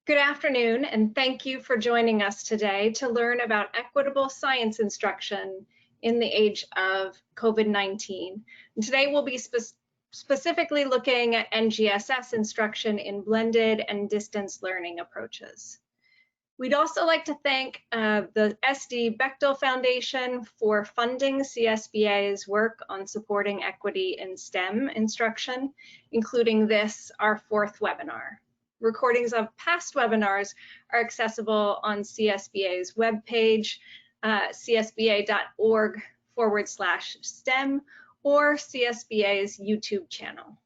Good afternoon, and thank you for joining us today to learn about equitable science instruction in the age of COVID-19. Today we'll be specifically looking at NGSS instruction in blended and distance learning approaches. We'd also like to thank the SD Bechtel Foundation for funding CSBA's work on supporting equity in STEM instruction, including this, our fourth webinar. Recordings of past webinars are accessible on CSBA's webpage, csba.org/STEM, or CSBA's YouTube channel.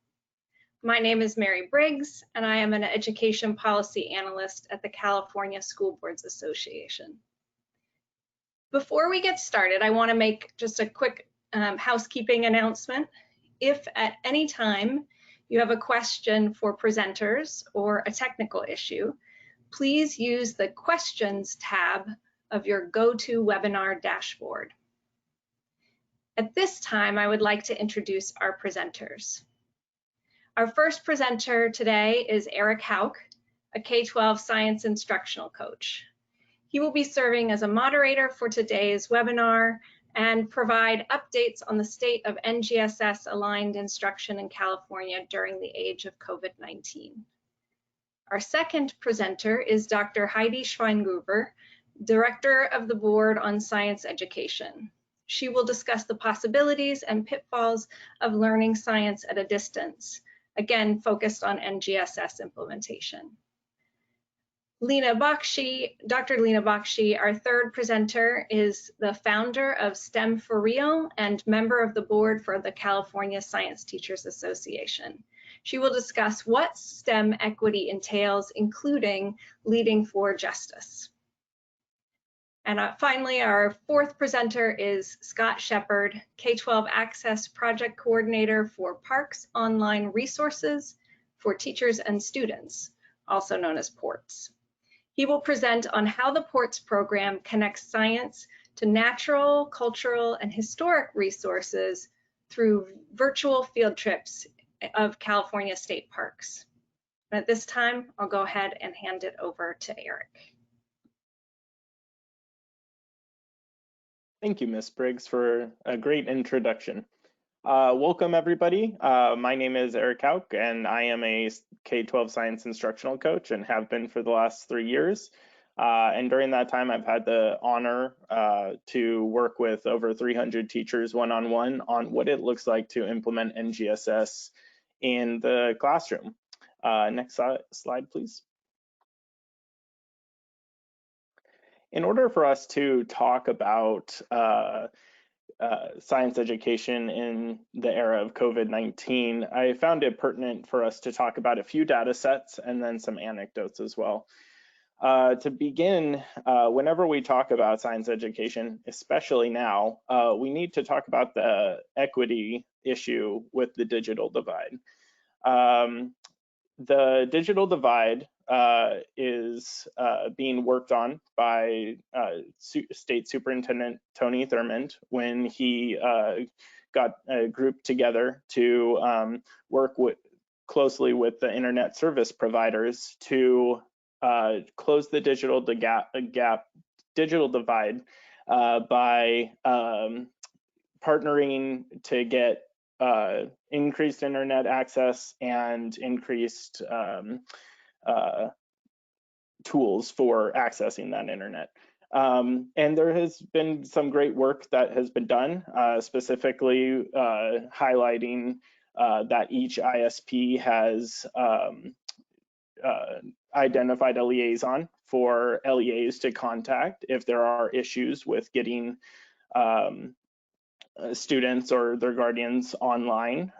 My name is Mary Briggs, and I am an Education Policy Analyst at the California School Boards Association. Before we get started, I want to make just a quick housekeeping announcement. If at any time you have a question for presenters or a technical issue, please use the Questions tab of your GoToWebinar dashboard. At this time, I would like to introduce our presenters. Our first presenter today is Eric Hauk, a K-12 science instructional coach. He will be serving as a moderator for today's webinar and provide updates on the state of NGSS aligned instruction in California during the age of COVID-19. Our second presenter is Dr. Heidi Schweingruber, Director of the Board on Science Education. She will discuss the possibilities and pitfalls of learning science at a distance, again focused on NGSS implementation. Dr. Lena Bakshi, our third presenter, is the founder of STEM for Real and member of the board for the California Science Teachers Association. She will discuss what STEM equity entails, including leading for justice. And finally, our fourth presenter is Scott Shepard, K-12 Access Project Coordinator for Parks Online Resources for Teachers and Students, also known as PORTS. He will present on how the PORTS program connects science to natural, cultural, and historic resources through virtual field trips of California state parks. And at this time, I'll go ahead and hand it over to Eric. Thank you, Ms. Briggs, for a great introduction. Welcome, everybody. My name is Eric Hauk, and I am a K-12 science instructional coach and have been for the last 3 years. And during that time, I've had the honor to work with over 300 teachers one-on-one on what it looks like to implement NGSS in the classroom. Next slide, please. In order for us to talk about science education in the era of COVID-19, I found it pertinent for us to talk about a few data sets and then some anecdotes as well. To begin, whenever we talk about science education, especially now, we need to talk about the equity issue with the digital divide. The digital divide is being worked on by State Superintendent Tony Thurmond when he got a group together to work closely with the internet service providers to close the digital divide by partnering to get increased internet access and increased tools for accessing that internet. And there has been some great work that has been done, specifically highlighting that each ISP has identified a liaison for LEAs to contact if there are issues with getting students or their guardians online.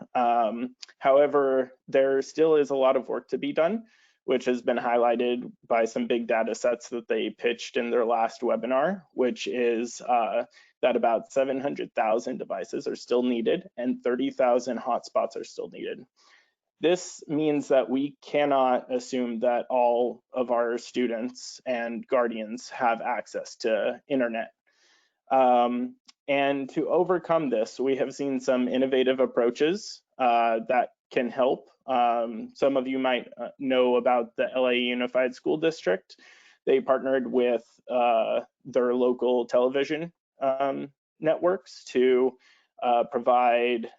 However, there still is a lot of work to be done, which has been highlighted by some big data sets that they pitched in their last webinar, which is that about 700,000 devices are still needed and 30,000 hotspots are still needed. This means that we cannot assume that all of our students and guardians have access to internet. And to overcome this, we have seen some innovative approaches that can help. Some of you might know about the LA Unified School District. They partnered with their local television networks to provide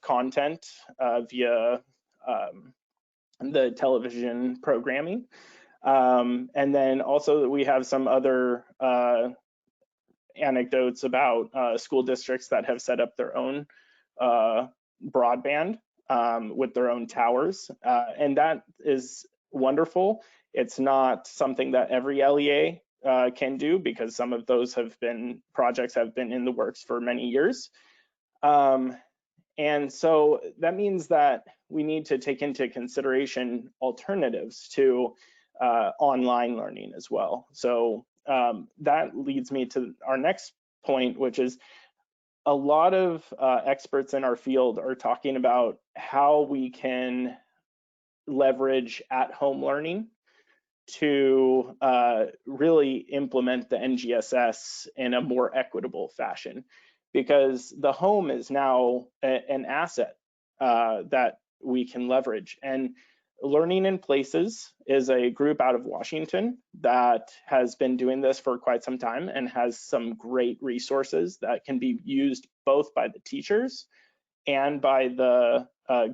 content via the television programming. And then also we have some other anecdotes about school districts that have set up their own broadband with their own towers. And that is wonderful. It's not something that every LEA can do, because some of those projects have been in the works for many years. And so that means that we need to take into consideration alternatives to online learning as well. So that leads me to our next point, which is a lot of experts in our field are talking about how we can leverage at-home learning to really implement the NGSS in a more equitable fashion, because the home is now an asset that we can leverage. And Learning in Places is a group out of Washington that has been doing this for quite some time and has some great resources that can be used both by the teachers and by the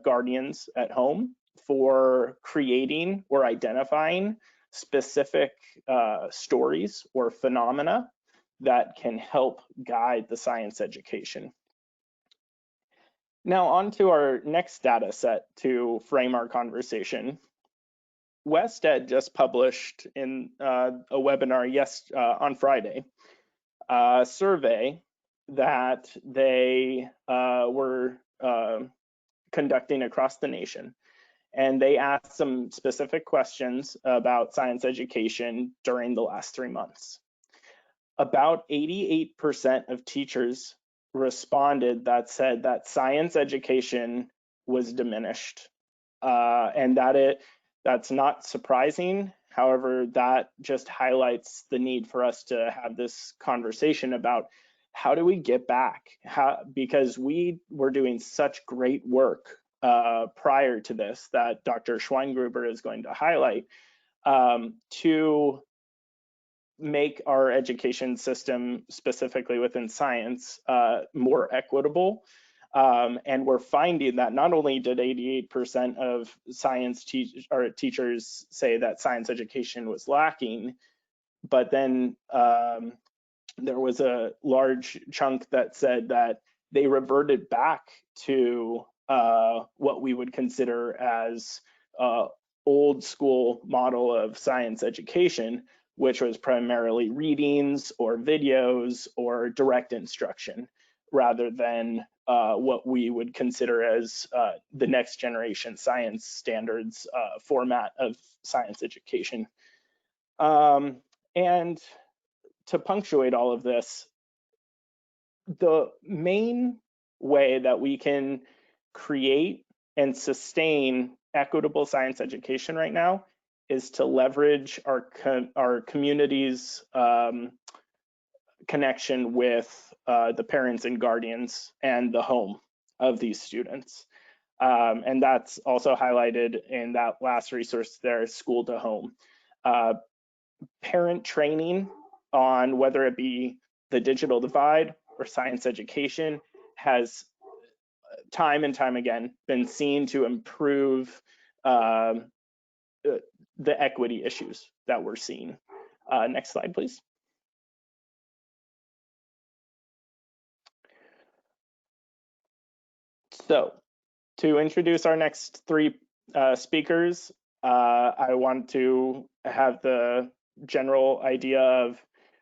guardians at home for creating or identifying specific stories or phenomena that can help guide the science education. Now on to our next data set to frame our conversation. WestEd just published in a webinar on Friday a survey that they were conducting across the nation. And they asked some specific questions about science education during the last 3 months. About 88% of teachers responded that said that science education was diminished, and that's not surprising. However, that just highlights the need for us to have this conversation about how do we get back, because we were doing such great work prior to this that Dr. Schweingruber is going to highlight to make our education system, specifically within science, more equitable. And we're finding that not only did 88% of science teachers say that science education was lacking, but then there was a large chunk that said that they reverted back to what we would consider as old school model of science education, which was primarily readings or videos or direct instruction, rather than what we would consider as the next generation science standards format of science education. And to punctuate all of this, the main way that we can create and sustain equitable science education right now is to leverage our community's connection with the parents and guardians and the home of these students. And that's also highlighted in that last resource there, School to Home. Parent training on whether it be the digital divide or science education has time and time again been seen to improve the equity issues that we're seeing. Next slide, please. So to introduce our next three speakers, I want to have the general idea of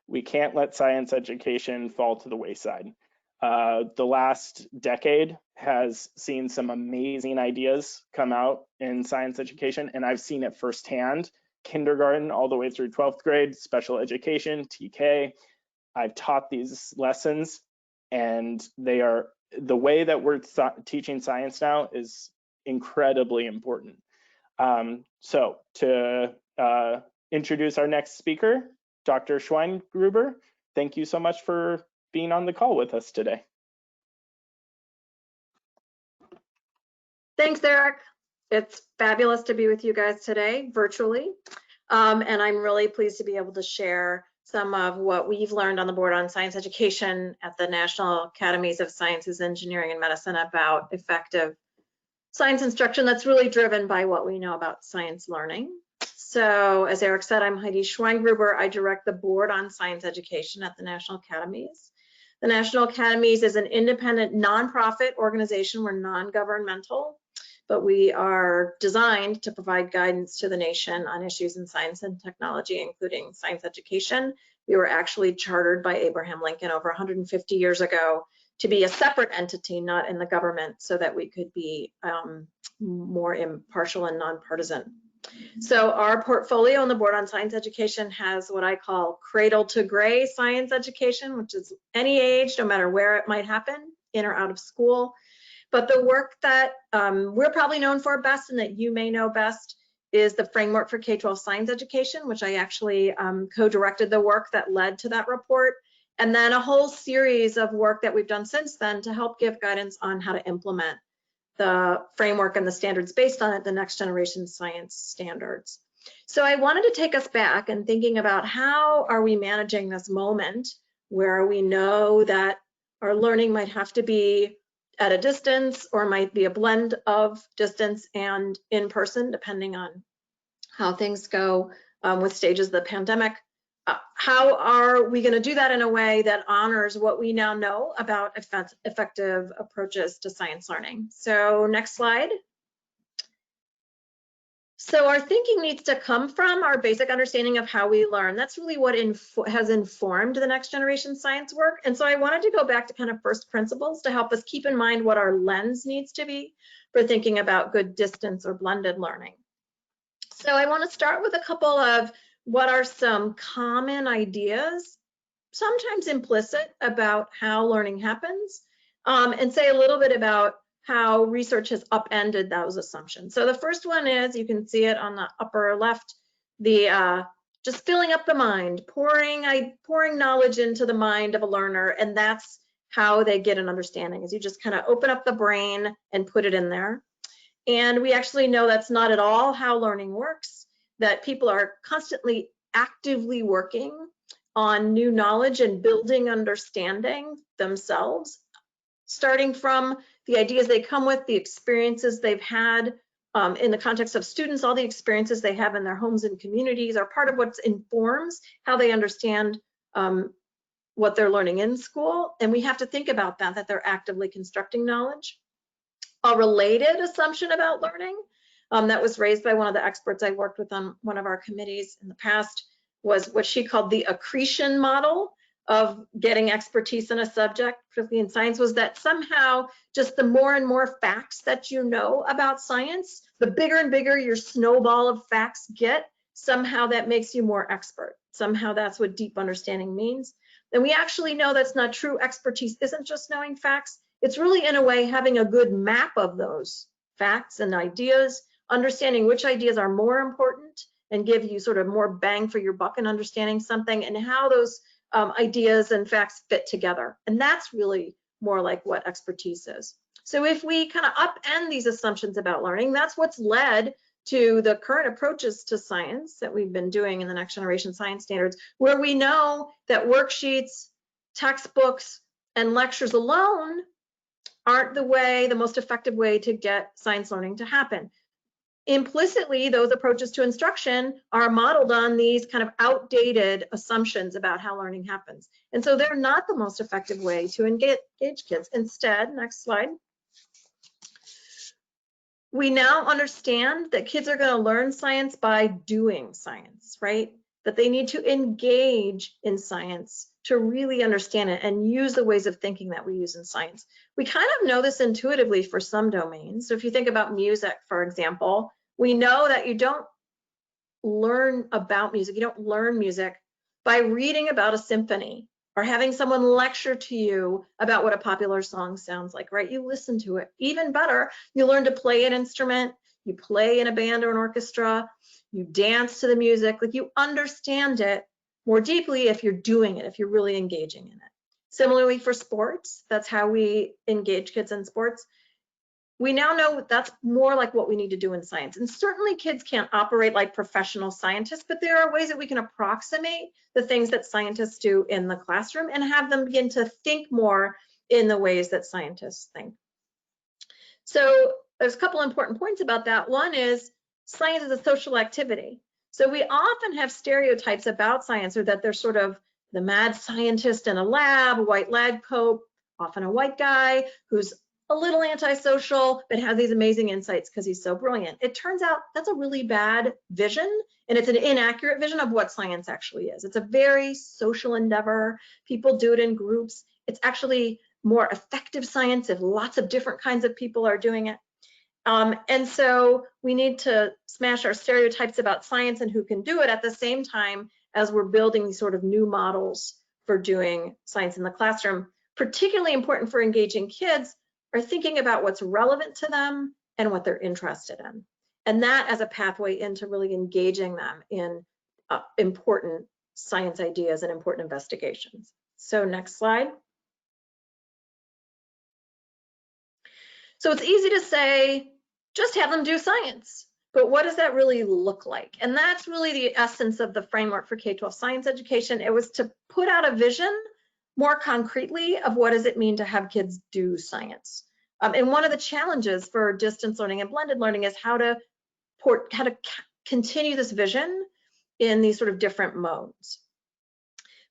we can't let science education fall to the wayside. The last decade has seen some amazing ideas come out in science education, and I've seen it firsthand, kindergarten all the way through 12th grade, special education, TK. I've taught these lessons, and the way that we're teaching science now is incredibly important. So to introduce our next speaker, Dr. Schweingruber, thank you so much for being on the call with us today. Thanks, Eric. It's fabulous to be with you guys today virtually. And I'm really pleased to be able to share some of what we've learned on the Board on Science Education at the National Academies of Sciences, Engineering, and Medicine about effective science instruction that's really driven by what we know about science learning. So as Eric said, I'm Heidi Schweingruber. I direct the Board on Science Education at the National Academies. The National Academies is an independent nonprofit organization. We're non-governmental, but we are designed to provide guidance to the nation on issues in science and technology, including science education. We were actually chartered by Abraham Lincoln over 150 years ago to be a separate entity, not in the government, so that we could be more impartial and nonpartisan. So our portfolio on the Board on Science Education has what I call cradle to gray science education, which is any age, no matter where it might happen, in or out of school. But the work that we're probably known for best and that you may know best is the framework for K-12 science education, which I actually co-directed the work that led to that report. And then a whole series of work that we've done since then to help give guidance on how to implement the framework and the standards based on it, the next generation science standards. So I wanted to take us back and thinking about how are we managing this moment where we know that our learning might have to be at a distance or might be a blend of distance and in person, depending on how things go with stages of the pandemic. How are we going to do that in a way that honors what we now know about effective approaches to science learning? So next slide. So our thinking needs to come from our basic understanding of how we learn. That's really what has informed the next generation science work. And so I wanted to go back to kind of first principles to help us keep in mind what our lens needs to be for thinking about good distance or blended learning. So I want to start with a couple of what are some common ideas, sometimes implicit, about how learning happens, and say a little bit about how research has upended those assumptions. So the first one is, you can see it on the upper left, the just filling up the mind, pouring knowledge into the mind of a learner, and that's how they get an understanding, is you just kind of open up the brain and put it in there. And we actually know that's not at all how learning works, that people are constantly actively working on new knowledge and building understanding themselves, starting from the ideas they come with, the experiences they've had in the context of students. All the experiences they have in their homes and communities are part of what informs how they understand what they're learning in school. And we have to think about that they're actively constructing knowledge. A related assumption about learning that was raised by one of the experts I worked with on one of our committees in the past was what she called the accretion model of getting expertise in a subject, particularly in science, was that somehow just the more and more facts that you know about science, the bigger and bigger your snowball of facts get, somehow that makes you more expert. Somehow that's what deep understanding means. And we actually know that's not true. Expertise isn't just knowing facts. It's really, in a way, having a good map of those facts and ideas, understanding which ideas are more important and give you sort of more bang for your buck in understanding something, and how those ideas and facts fit together. And that's really more like what expertise is. So if we kind of upend these assumptions about learning, that's what's led to the current approaches to science that we've been doing in the next generation science standards, where we know that worksheets, textbooks, and lectures alone aren't the most effective way to get science learning to happen. Implicitly, those approaches to instruction are modeled on these kind of outdated assumptions about how learning happens. And so they're not the most effective way to engage kids. Instead, next slide, we now understand that kids are going to learn science by doing science, right? That they need to engage in science to really understand it and use the ways of thinking that we use in science. We kind of know this intuitively for some domains. So if you think about music, for example, we know that you don't learn about music, you don't learn music by reading about a symphony or having someone lecture to you about what a popular song sounds like, right? You listen to it. Even better, you learn to play an instrument, you play in a band or an orchestra, you dance to the music, like you understand it more deeply if you're doing it, if you're really engaging in it. Similarly for sports, that's how we engage kids in sports. we now know that's more like what we need to do in science. And certainly kids can't operate like professional scientists, but there are ways that we can approximate the things that scientists do in the classroom and have them begin to think more in the ways that scientists think. So there's a couple important points about that. One is science is a social activity. So we often have stereotypes about science, or that they're sort of the mad scientist in a lab, a white lab coat, often a white guy who's a little antisocial, but has these amazing insights because he's so brilliant. It turns out that's a really bad vision, and it's an inaccurate vision of what science actually is. It's a very social endeavor. People do it in groups. It's actually more effective science if lots of different kinds of people are doing it. And so we need to smash our stereotypes about science and who can do it at the same time as we're building these sort of new models for doing science in the classroom. Particularly important for engaging kids are thinking about what's relevant to them and what they're interested in. And that as a pathway into really engaging them in important science ideas and important investigations. So next slide. So it's easy to say, just have them do science. But what does that really look like? And that's really the essence of the framework for K-12 science education. It was to put out a vision more concretely of what does it mean to have kids do science. And one of the challenges for distance learning and blended learning is how to continue this vision in these sort of different modes.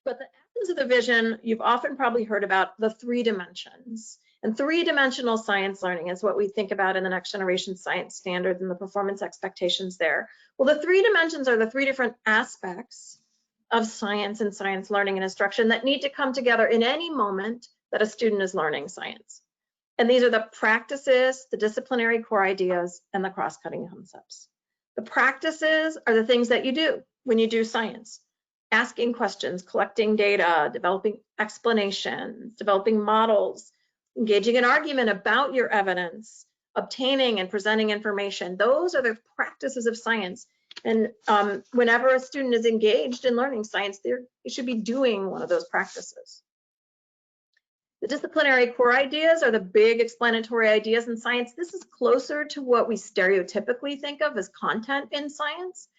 But the essence of the vision, you've often probably heard about the 3 dimensions. And 3-dimensional science learning is what we think about in the next generation science standards and the performance expectations there. Well, the 3 dimensions are the 3 different aspects of science and science learning and instruction that need to come together in any moment that a student is learning science. And these are the practices, the disciplinary core ideas, and the cross-cutting concepts. The practices are the things that you do when you do science. Asking questions, collecting data, developing explanations, developing models, engaging in argument about your evidence, obtaining and presenting information. Those are the practices of science. And whenever a student is engaged in learning science, they should be doing one of those practices. The disciplinary core ideas are the big explanatory ideas in science. This is closer to what we stereotypically think of as content in science,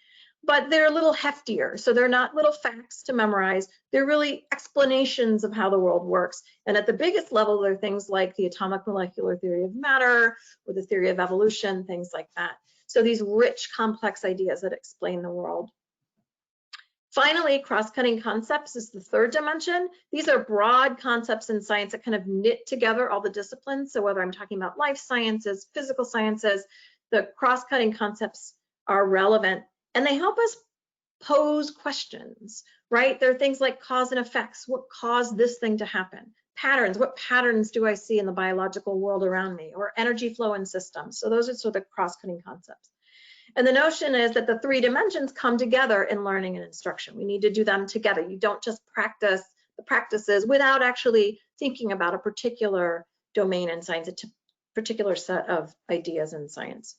but they're a little heftier. So they're not little facts to memorize. They're really explanations of how the world works. And at the biggest level, they're things like the atomic molecular theory of matter or the theory of evolution, things like that. So these rich, complex ideas that explain the world. Finally, cross-cutting concepts is the 3rd dimension. These are broad concepts in science that kind of knit together all the disciplines. So whether I'm talking about life sciences, physical sciences, the cross-cutting concepts are relevant. And they help us pose questions, right? There are things like cause and effects. What caused this thing to happen? Patterns, what patterns do I see in the biological world around me? Or energy flow in systems. So those are sort of cross-cutting concepts. And the notion is that the 3 dimensions come together in learning and instruction. We need to do them together. You don't just practice the practices without actually thinking about a particular domain in science, a particular set of ideas in science.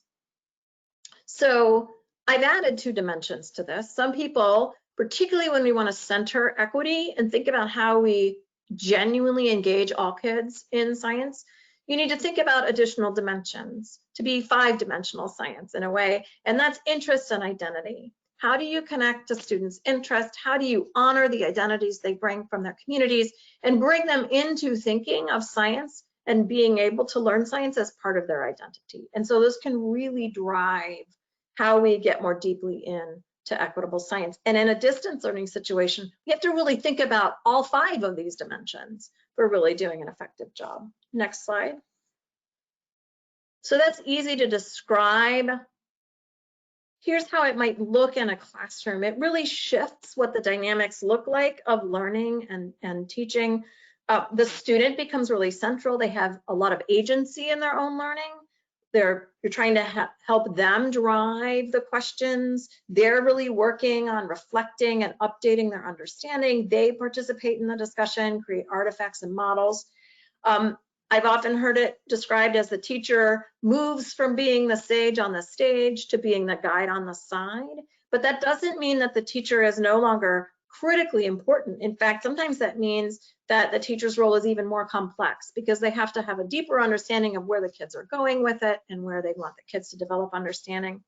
So I've added 2 dimensions to this. Some people, particularly when we want to center equity and think about how we genuinely engage all kids in science, you need to think about additional dimensions to be 5-dimensional science in a way, and that's interest and identity. How do you connect to students' interest? How do you honor the identities they bring from their communities and bring them into thinking of science and being able to learn science as part of their identity? And so this can really drive how we get more deeply into equitable science. And in a distance learning situation, we have to really think about all 5 of these dimensions for really doing an effective job. Next slide. So that's easy to describe. Here's how it might look in a classroom. It really shifts what the dynamics look like of learning and teaching. The student becomes really central. They have a lot of agency in their own learning. You're trying to help them drive the questions. They're really working on reflecting and updating their understanding. They participate in the discussion, create artifacts and models. I've often heard it described as the teacher moves from being the sage on the stage to being the guide on the side. But that doesn't mean that the teacher is no longer critically important. In fact, sometimes that means that the teacher's role is even more complex because they have to have a deeper understanding of where the kids are going with it and where they want the kids to develop understanding.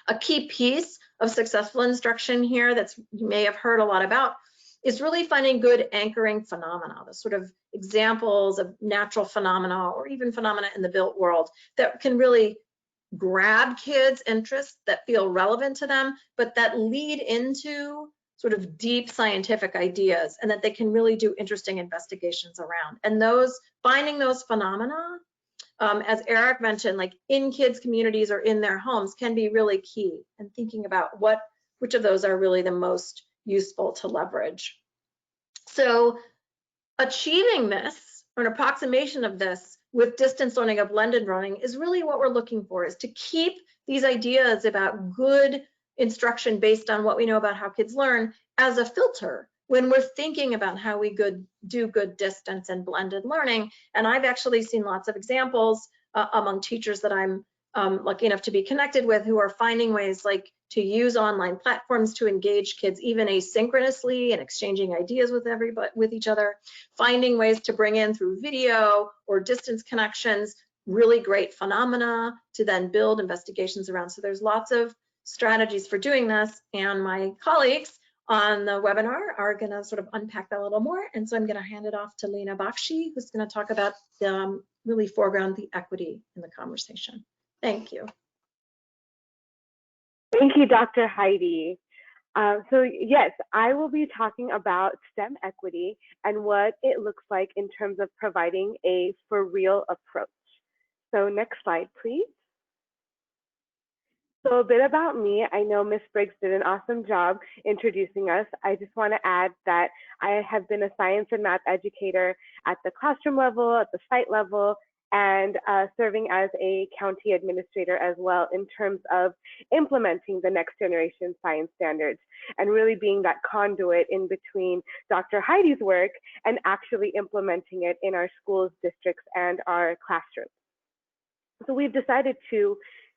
A key piece of successful instruction here that you may have heard a lot about is really finding good anchoring phenomena, the sort of examples of natural phenomena or even phenomena in the built world that can really grab kids' interests, that feel relevant to them, but that lead into sort of deep scientific ideas and that they can really do interesting investigations around. And finding those phenomena, as Eric mentioned, like in kids' communities or in their homes can be really key, and thinking about which of those are really the most useful to leverage. So achieving this, or an approximation of this with distance learning or blended learning, is really what we're looking for, is to keep these ideas about good instruction based on what we know about how kids learn as a filter when we're thinking about how we do good distance and blended learning. And I've actually seen lots of examples among teachers that I'm lucky enough to be connected with, who are finding ways like to use online platforms to engage kids even asynchronously and exchanging ideas with each other, finding ways to bring in through video or distance connections really great phenomena to then build investigations around. So there's lots of strategies for doing this, and my colleagues on the webinar are going to sort of unpack that a little more. And so I'm going to hand it off to Lena Bakshi, who's going to talk about really foreground the equity in the conversation. Thank you. Thank you, Dr. Heidi. So yes, I will be talking about STEM equity and what it looks like in terms of providing a for real approach. So next slide, please. So a bit about me. I know Ms. Briggs did an awesome job introducing us. I just want to add that I have been a science and math educator at the classroom level, at the site level, and serving as a county administrator as well in terms of implementing the next generation science standards and really being that conduit in between Dr. Heidi's work and actually implementing it in our schools, districts, and our classrooms. So we've decided to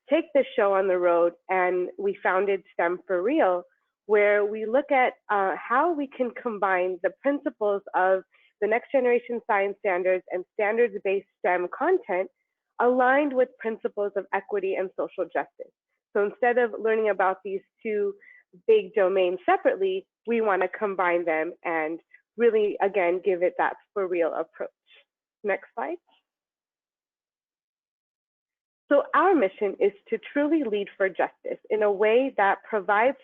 take this show on the road, and we founded STEM for Real, where we look at how we can combine the principles of the next generation science standards and standards-based STEM content aligned with principles of equity and social justice. So instead of learning about these two big domains separately, we want to combine them and really, again, give it that for real approach. Next slide. So our mission is to truly lead for justice in a way that provides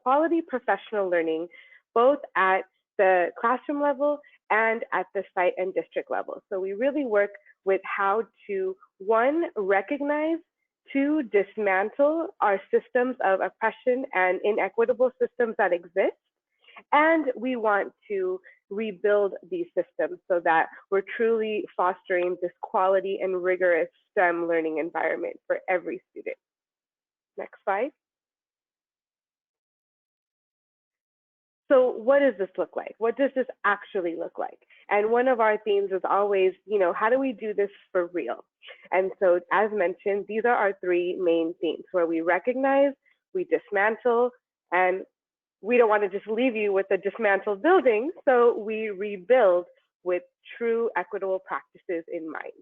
quality professional learning, both at the classroom level and at the site and district level. So we really work with how to, one, recognize, two, dismantle our systems of oppression and inequitable systems that exist. And we want to rebuild these systems so that we're truly fostering this quality and rigorous STEM learning environment for every student. Next slide. So what does this look like? What does this actually look like? And one of our themes is always, how do we do this for real? And so as mentioned, these are our three main themes, where we recognize, we dismantle, and we don't want to just leave you with a dismantled building, so we rebuild with true equitable practices in mind.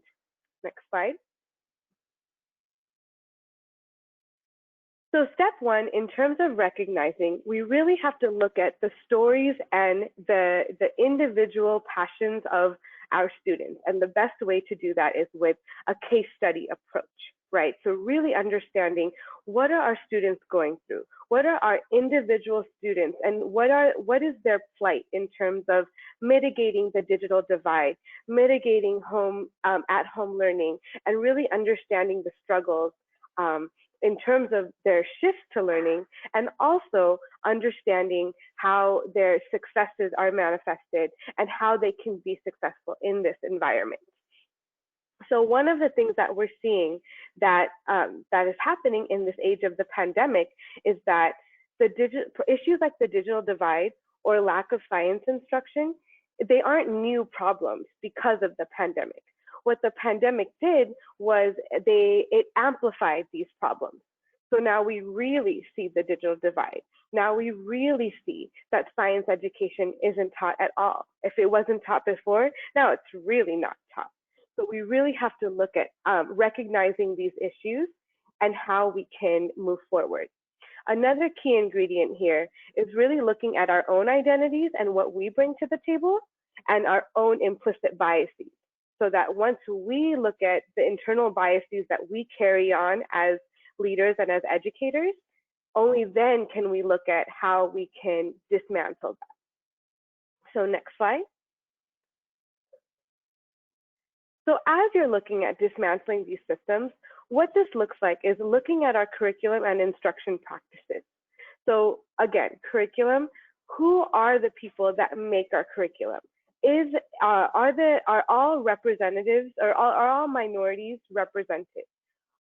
Next slide. So step one, in terms of recognizing, we really have to look at the stories and the individual passions of our students. And the best way to do that is with a case study approach, right? So really understanding, what are our students going through? What are our individual students, and what is their plight in terms of mitigating the digital divide, mitigating at-home learning, and really understanding the struggles in terms of their shift to learning, and also understanding how their successes are manifested and how they can be successful in this environment. So one of the things that we're seeing that is happening in this age of the pandemic is that issues like the digital divide or lack of science instruction, they aren't new problems because of the pandemic. What the pandemic did was it amplified these problems. So now we really see the digital divide. Now we really see that science education isn't taught at all. If it wasn't taught before, now it's really not taught. So we really have to look at recognizing these issues and how we can move forward. Another key ingredient here is really looking at our own identities and what we bring to the table and our own implicit biases. So that once we look at the internal biases that we carry on as leaders and as educators, only then can we look at how we can dismantle that. So next slide. So as you're looking at dismantling these systems, what this looks like is looking at our curriculum and instruction practices. So again, curriculum, who are the people that make our curriculum? Are all representatives, or are all minorities represented?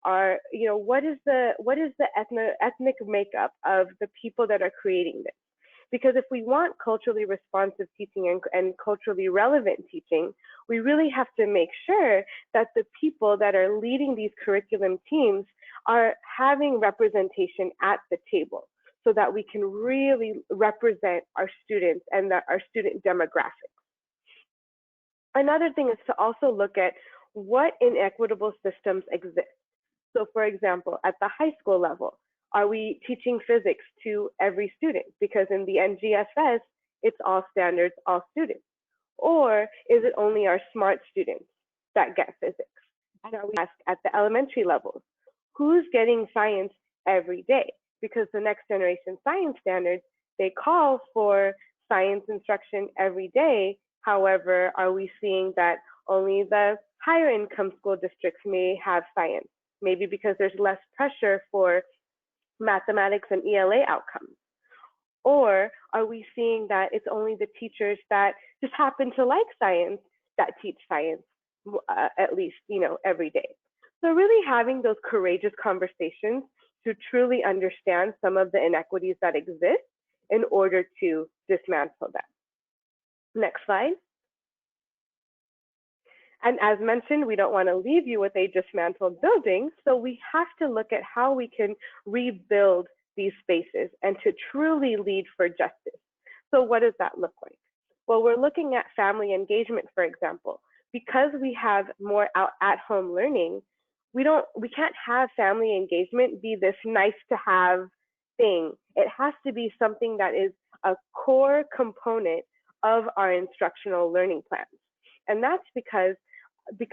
What is the ethnic makeup of the people that are creating this? Because if we want culturally responsive teaching and culturally relevant teaching, we really have to make sure that the people that are leading these curriculum teams are having representation at the table so that we can really represent our students and our student demographics. Another thing is to also look at what inequitable systems exist. So for example, at the high school level, are we teaching physics to every student? Because in the NGSS, it's all standards, all students. Or is it only our smart students that get physics? And are we asked at the elementary levels, who's getting science every day? Because the next generation science standards, they call for science instruction every day. However, are we seeing that only the higher income school districts may have science? Maybe because there's less pressure for mathematics and ELA outcomes. Or are we seeing that it's only the teachers that just happen to like science that teach science at least, every day? So really having those courageous conversations to truly understand some of the inequities that exist in order to dismantle them. Next slide. And as mentioned, we don't want to leave you with a dismantled building, so we have to look at how we can rebuild these spaces and to truly lead for justice. So what does that look like? Well, we're looking at family engagement, for example. Because we have more at-home learning, we can't have family engagement be this nice to have thing. It has to be something that is a core component of our instructional learning plans. And that's because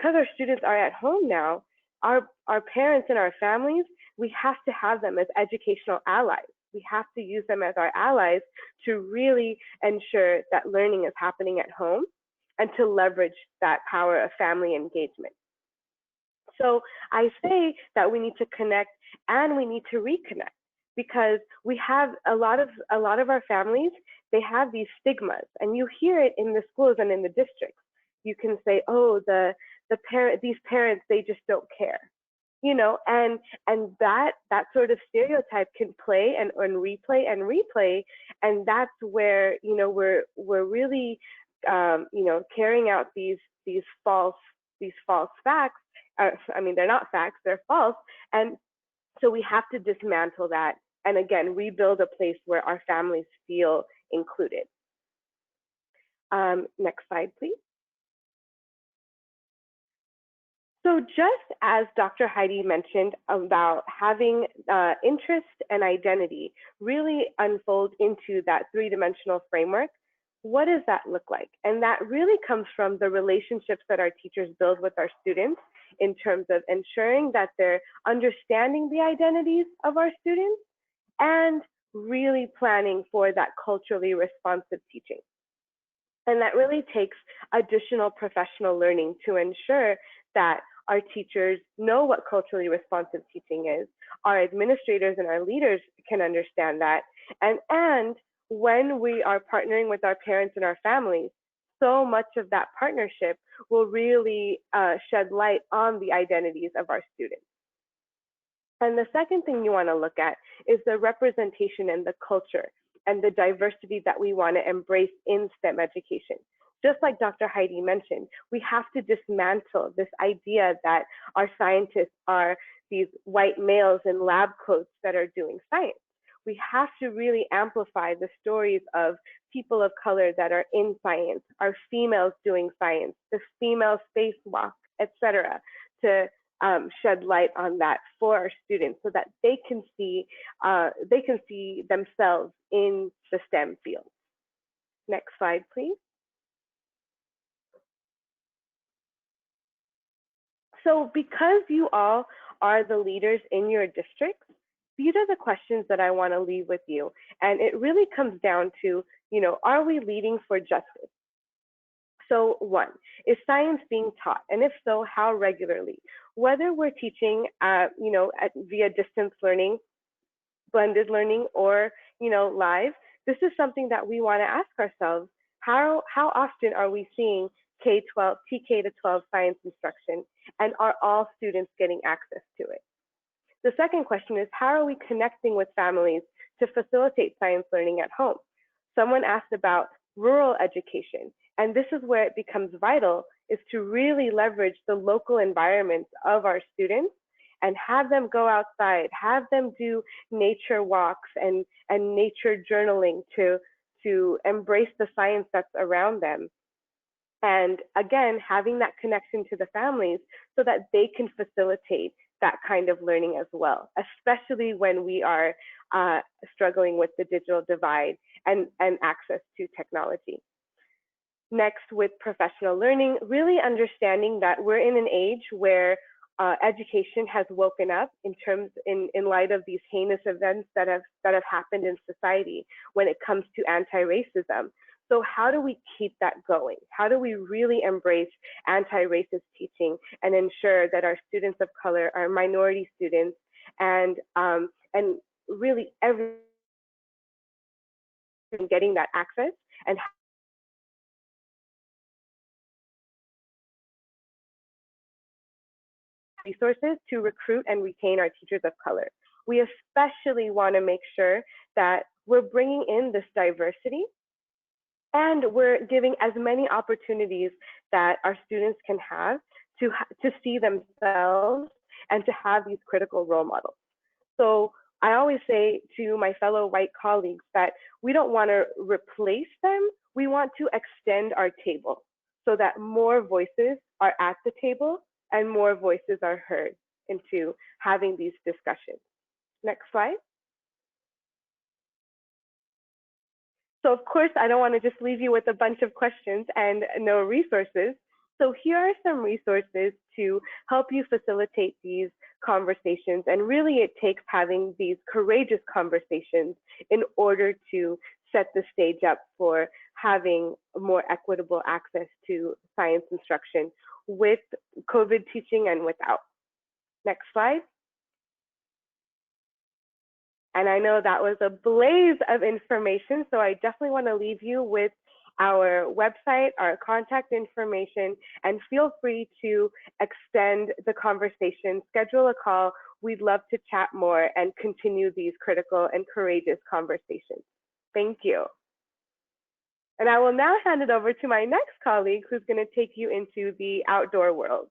our students are at home now, our parents and our families, we have to have them as educational allies. We have to use them as our allies to really ensure that learning is happening at home and to leverage that power of family engagement. So I say that we need to connect and we need to reconnect, because we have a lot of our families, they have these stigmas, and you hear it in the schools and in the districts. You can say, oh, these parents, they just don't care, and that sort of stereotype can play and replay, and that's where we're really carrying out these false facts. They're not facts, they're false, and so we have to dismantle that and again rebuild a place where our families feel included. Next slide, please. So just as Dr. Heidi mentioned about having interest and identity really unfold into that three-dimensional framework, what does that look like? And that really comes from the relationships that our teachers build with our students in terms of ensuring that they're understanding the identities of our students and really planning for that culturally responsive teaching. And that really takes additional professional learning to ensure that our teachers know what culturally responsive teaching is, our administrators and our leaders can understand that, and when we are partnering with our parents and our families, so much of that partnership will really shed light on the identities of our students. And the second thing you want to look at is the representation and the culture and the diversity that we want to embrace in STEM education. Just like Dr. Heidi mentioned, we have to dismantle this idea that our scientists are these white males in lab coats that are doing science. We have to really amplify the stories of people of color that are in science, our females doing science, the female spacewalk, etc., to shed light on that for our students so that they can see themselves in the STEM field. Next slide, please. So because you all are the leaders in your districts, these are the questions that I want to leave with you. And it really comes down to, are we leading for justice? So 1, is science being taught? And if so, how regularly? Whether we're teaching, via distance learning, blended learning, or, live, this is something that we want to ask ourselves. How often are we seeing K-12, TK to 12 science instruction? And are all students getting access to it? The second question is, how are we connecting with families to facilitate science learning at home? Someone asked about rural education, and this is where it becomes vital, is to really leverage the local environments of our students and have them go outside, have them do nature walks and nature journaling to embrace the science that's around them. And again, having that connection to the families so that they can facilitate that kind of learning as well, especially when we are struggling with the digital divide and access to technology. Next, with professional learning, really understanding that we're in an age where education has woken up in light of these heinous events that have happened in society when it comes to anti-racism. So how do we keep that going? How do we really embrace anti-racist teaching and ensure that our students of color, our minority students, and really everyone getting that access and resources to recruit and retain our teachers of color? We especially want to make sure that we're bringing in this diversity and we're giving as many opportunities that our students can have to see themselves and to have these critical role models. So I always say to my fellow white colleagues that we don't want to replace them, we want to extend our table so that more voices are at the table and more voices are heard into having these discussions. Next slide. So of course, I don't want to just leave you with a bunch of questions and no resources. So here are some resources to help you facilitate these conversations. And really it takes having these courageous conversations in order to set the stage up for having more equitable access to science instruction with COVID teaching and without. Next slide. And I know that was a blaze of information, so I definitely want to leave you with our website, our contact information, and feel free to extend the conversation, schedule a call. We'd love to chat more and continue these critical and courageous conversations. Thank you. And I will now hand it over to my next colleague who's going to take you into the outdoor world.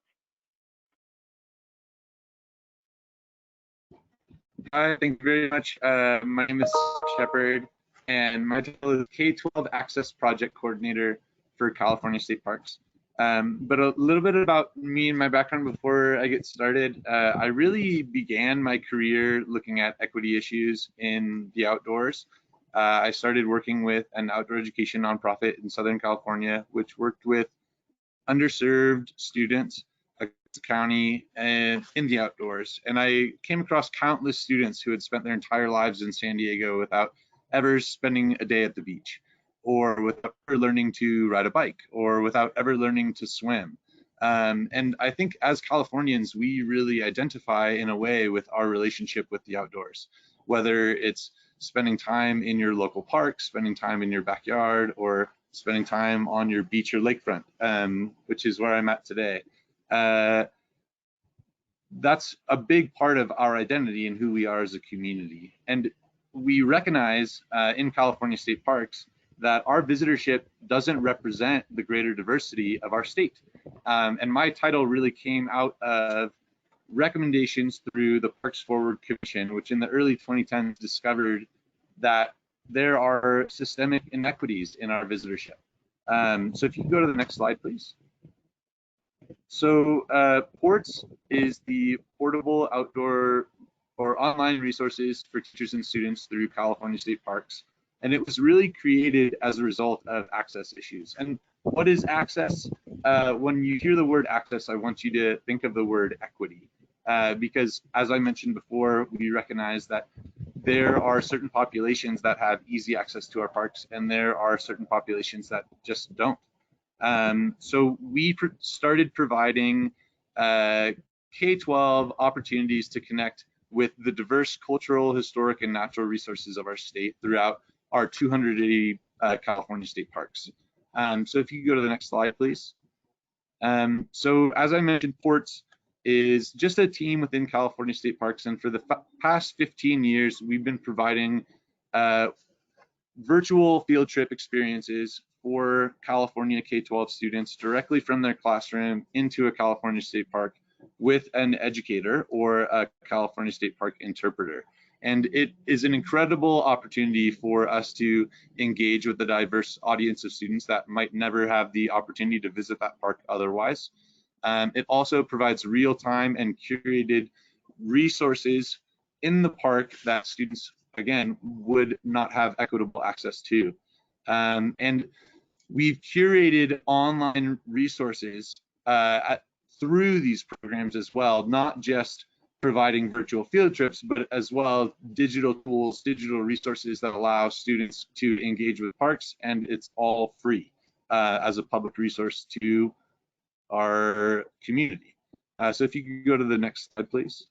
Hi, thank you very much. My name is Shepard, and my title is K-12 Access Project Coordinator for California State Parks. But a little bit about me and my background before I get started. I really began my career looking at equity issues in the outdoors. I started working with an outdoor education nonprofit in Southern California, which worked with underserved students the county and in the outdoors. And I came across countless students who had spent their entire lives in San Diego without ever spending a day at the beach, or without ever learning to ride a bike, or without ever learning to swim. And I think as Californians, we really identify in a way with our relationship with the outdoors, whether it's spending time in your local park, spending time in your backyard, or spending time on your beach or lakefront, which is where I'm at today. That's a big part of our identity and who we are as a community. And we recognize in California State Parks that our visitorship doesn't represent the greater diversity of our state. And my title really came out of recommendations through the Parks Forward Commission, which in the early 2010s discovered that there are systemic inequities in our visitorship. So if you can go to the next slide, please. So PORTS is the portable outdoor or online resources for teachers and students through California State Parks. And it was really created as a result of access issues. And what is access? When you hear the word access, I want you to think of the word equity. Because as I mentioned before, we recognize that there are certain populations that have easy access to our parks, and there are certain populations that just don't. So we started providing K-12 opportunities to connect with the diverse cultural, historic, and natural resources of our state throughout our 280 California state parks. So if you could go to the next slide, please. So as I mentioned, PORTS is just a team within California State Parks, and for the past 15 years, we've been providing virtual field trip experiences for California K-12 students directly from their classroom into a California State Park with an educator or a California State Park interpreter. And it is an incredible opportunity for us to engage with the diverse audience of students that might never have the opportunity to visit that park otherwise. It also provides real-time and curated resources in the park that students, again, would not have equitable access to. And we've curated online resources through these programs as well, not just providing virtual field trips, but as well digital tools, digital resources that allow students to engage with parks, and it's all free as a public resource to our community. So if you could go to the next slide, please.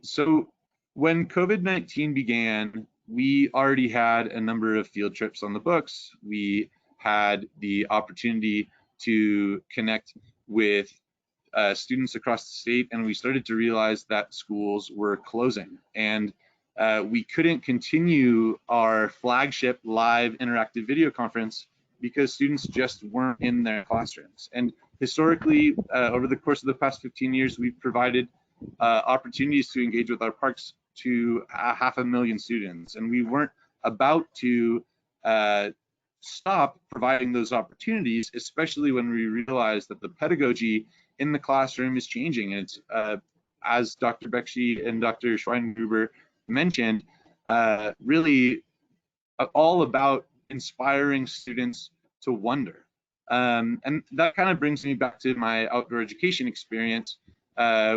So when COVID-19 began, we already had a number of field trips on the books. We had the opportunity to connect with students across the state, and we started to realize that schools were closing, and we couldn't continue our flagship live interactive video conference because students just weren't in their classrooms. And historically, over the course of the past 15 years, we've provided opportunities to engage with our parks to 500,000 students, and we weren't about to stop providing those opportunities, especially when we realized that the pedagogy in the classroom is changing. And it's, as Dr. Bekshi and Dr. Schweingruber mentioned, really all about inspiring students to wonder. And that kind of brings me back to my outdoor education experience.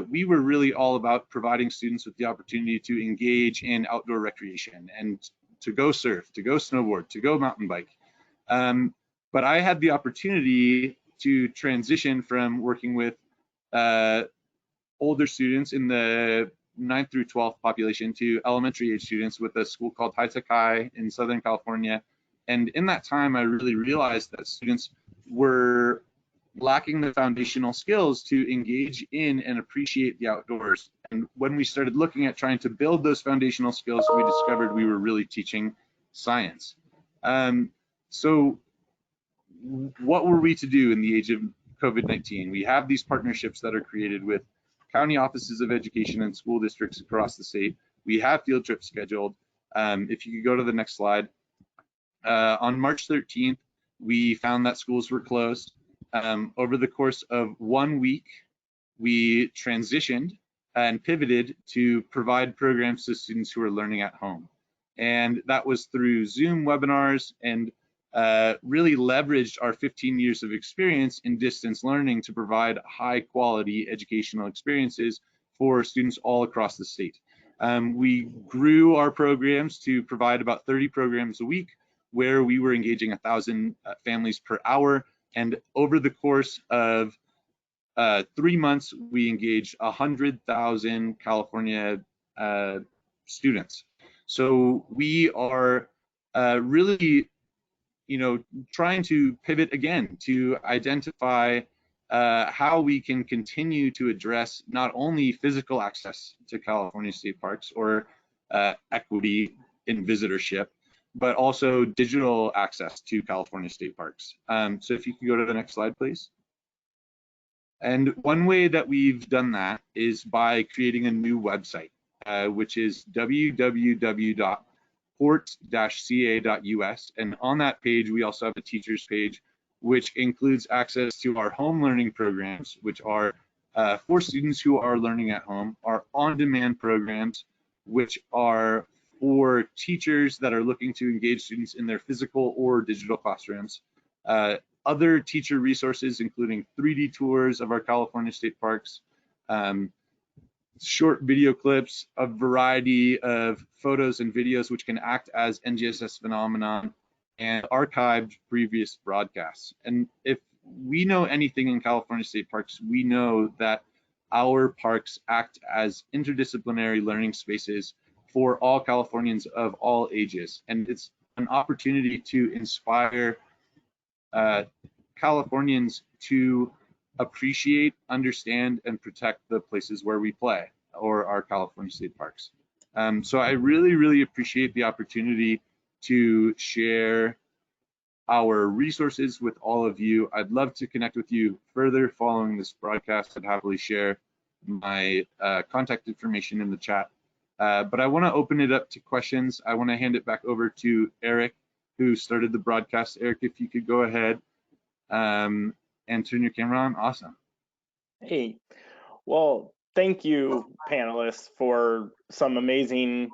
We were really all about providing students with the opportunity to engage in outdoor recreation and to go surf, to go snowboard, to go mountain bike. But I had the opportunity to transition from working with older students in the 9th through 12th population to elementary age students with a school called High Tech High in Southern California. And in that time, I really realized that students were lacking the foundational skills to engage in and appreciate the outdoors. And when we started looking at trying to build those foundational skills, we discovered we were really teaching science. So what were we to do in the age of COVID-19? We have these partnerships that are created with county offices of education and school districts across the state. We have field trips scheduled. If you could go to the next slide. On March 13th, we found that schools were closed. Over the course of 1 week, we transitioned and pivoted to provide programs to students who are learning at home. And that was through Zoom webinars, and really leveraged our 15 years of experience in distance learning to provide high quality educational experiences for students all across the state. We grew our programs to provide about 30 programs a week, where we were engaging 1,000 families per hour. And over the course of 3 months, we engaged 100,000 California students. So we are really, trying to pivot again to identify how we can continue to address not only physical access to California state parks or equity in visitorship, but also digital access to California state parks. So if you could go to the next slide, please. And one way that we've done that is by creating a new website, which is www.port-ca.us. And on that page, we also have a teachers page, which includes access to our home learning programs, which are for students who are learning at home, our on-demand programs, which are for teachers that are looking to engage students in their physical or digital classrooms. Other teacher resources, including 3D tours of our California state parks, short video clips, a variety of photos and videos which can act as NGSS phenomenon, and archived previous broadcasts. And if we know anything in California state parks, we know that our parks act as interdisciplinary learning spaces for all Californians of all ages. And it's an opportunity to inspire Californians to appreciate, understand, and protect the places where we play, or our California state parks. So I really, really appreciate the opportunity to share our resources with all of you. I'd love to connect with you further following this broadcast. I'd happily share my contact information in the chat. But I want to open it up to questions. I want to hand it back over to Eric, who started the broadcast. Eric, if you could go ahead and turn your camera on. Awesome. Hey, well, thank you, panelists, for some amazing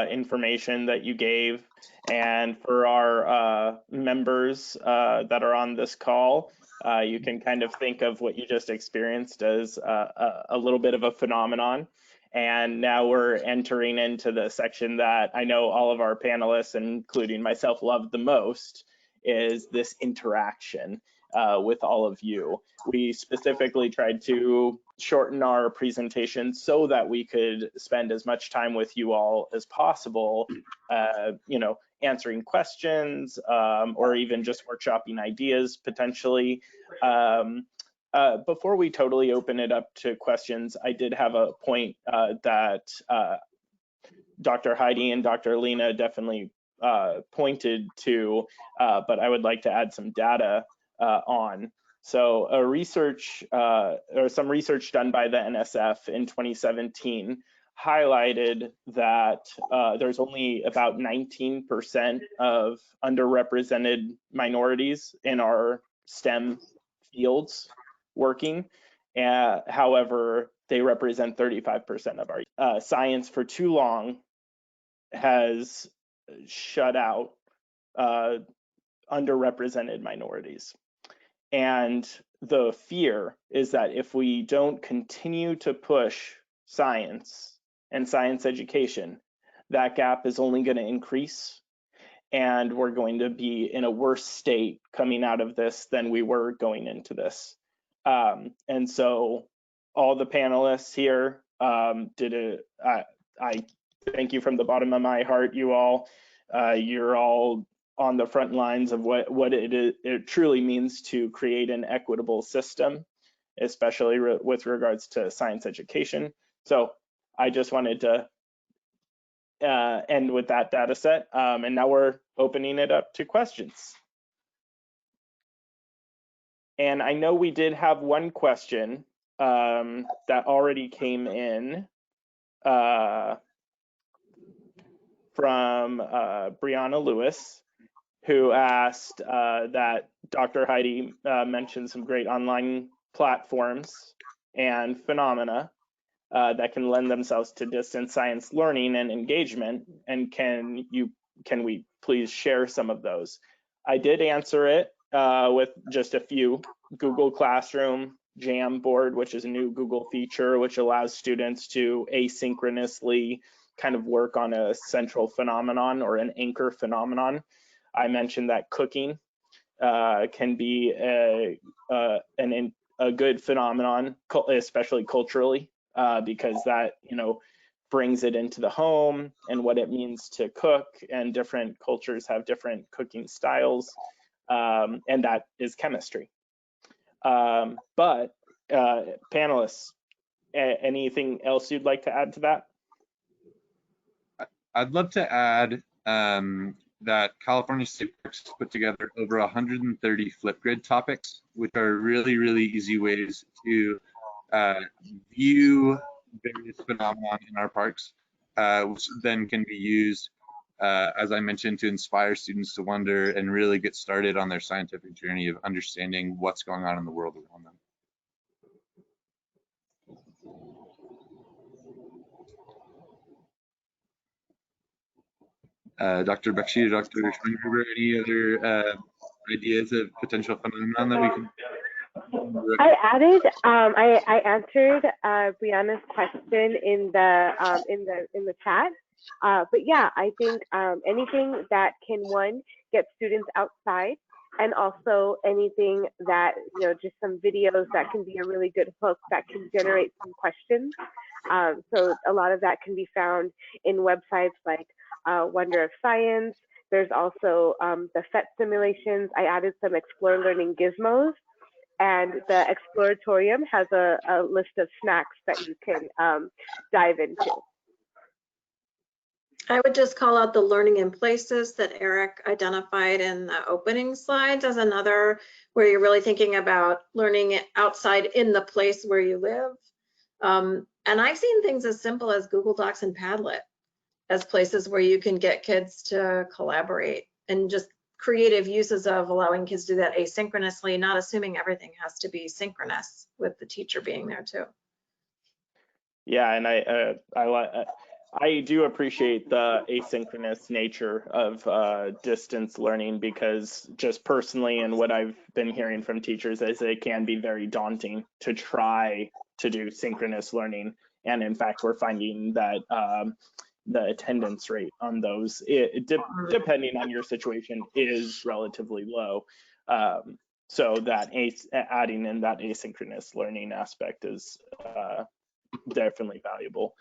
information that you gave, and for our members that are on this call. You can kind of think of what you just experienced as a little bit of a phenomenon. And now we're entering into the section that I know all of our panelists, including myself, love the most, is this interaction with all of you. We specifically tried to shorten our presentation so that we could spend as much time with you all as possible, answering questions, or even just workshopping ideas potentially. Before we totally open it up to questions, I did have a point that Dr. Heidi and Dr. Lena definitely pointed to, but I would like to add some data on. So some research done by the NSF in 2017 highlighted that there's only about 19% of underrepresented minorities in our STEM fields working. However, they represent 35% of our science for too long has shut out underrepresented minorities. And the fear is that if we don't continue to push science and science education, that gap is only going to increase, and we're going to be in a worse state coming out of this than we were going into this. And so all the panelists here I thank you from the bottom of my heart, you all. You're all on the front lines of what it truly means to create an equitable system, especially with regards to science education. So I just wanted to end with that data set, and now we're opening it up to questions. And I know we did have one question that already came in from Brianna Lewis, who asked that Dr. Heidi mentioned some great online platforms and phenomena that can lend themselves to distance science learning and engagement, and can we please share some of those? I did answer it with just a few. Google Classroom, Jamboard, which is a new Google feature which allows students to asynchronously kind of work on a central phenomenon or an anchor phenomenon. I mentioned that cooking can be a good phenomenon, especially culturally, because that brings it into the home and what it means to cook, and different cultures have different cooking styles, and that is chemistry. But panelists, anything else you'd like to add to that? I'd love to add that California State Parks put together over 130 Flipgrid topics, which are really, really easy ways to view various phenomena in our parks, which then can be used, as I mentioned, to inspire students to wonder and really get started on their scientific journey of understanding what's going on in the world around them. Dr. Bakshi or Dr. Schwingruber, any other ideas of potential phenomenon that we can? I answered Brianna's question in the chat. But yeah, I think anything that can, one, get students outside, and also anything that, just some videos that can be a really good hook that can generate some questions. So a lot of that can be found in websites like Wonder of Science. There's also the PhET simulations. I added some Explore Learning gizmos, and the Exploratorium has a list of snacks that you can dive into. I would just call out the learning in places that Eric identified in the opening slides as another, where you're really thinking about learning outside in the place where you live. And I've seen things as simple as Google Docs and Padlet as places where you can get kids to collaborate, and just creative uses of allowing kids to do that asynchronously, not assuming everything has to be synchronous with the teacher being there too. Yeah, and I do appreciate the asynchronous nature of distance learning, because just personally, and what I've been hearing from teachers, is it can be very daunting to try to do synchronous learning. And in fact, we're finding that the attendance rate on those, depending on your situation, is relatively low. So that adding in that asynchronous learning aspect is definitely valuable.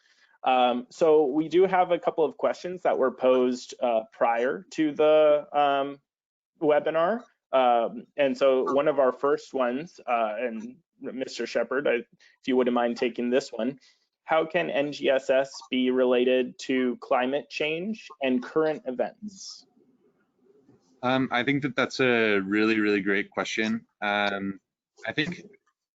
So we do have a couple of questions that were posed prior to the webinar. And so one of our first ones, and Mr. Shepard, if you wouldn't mind taking this one: how can NGSS be related to climate change and current events? I think that's a really, really great question. I think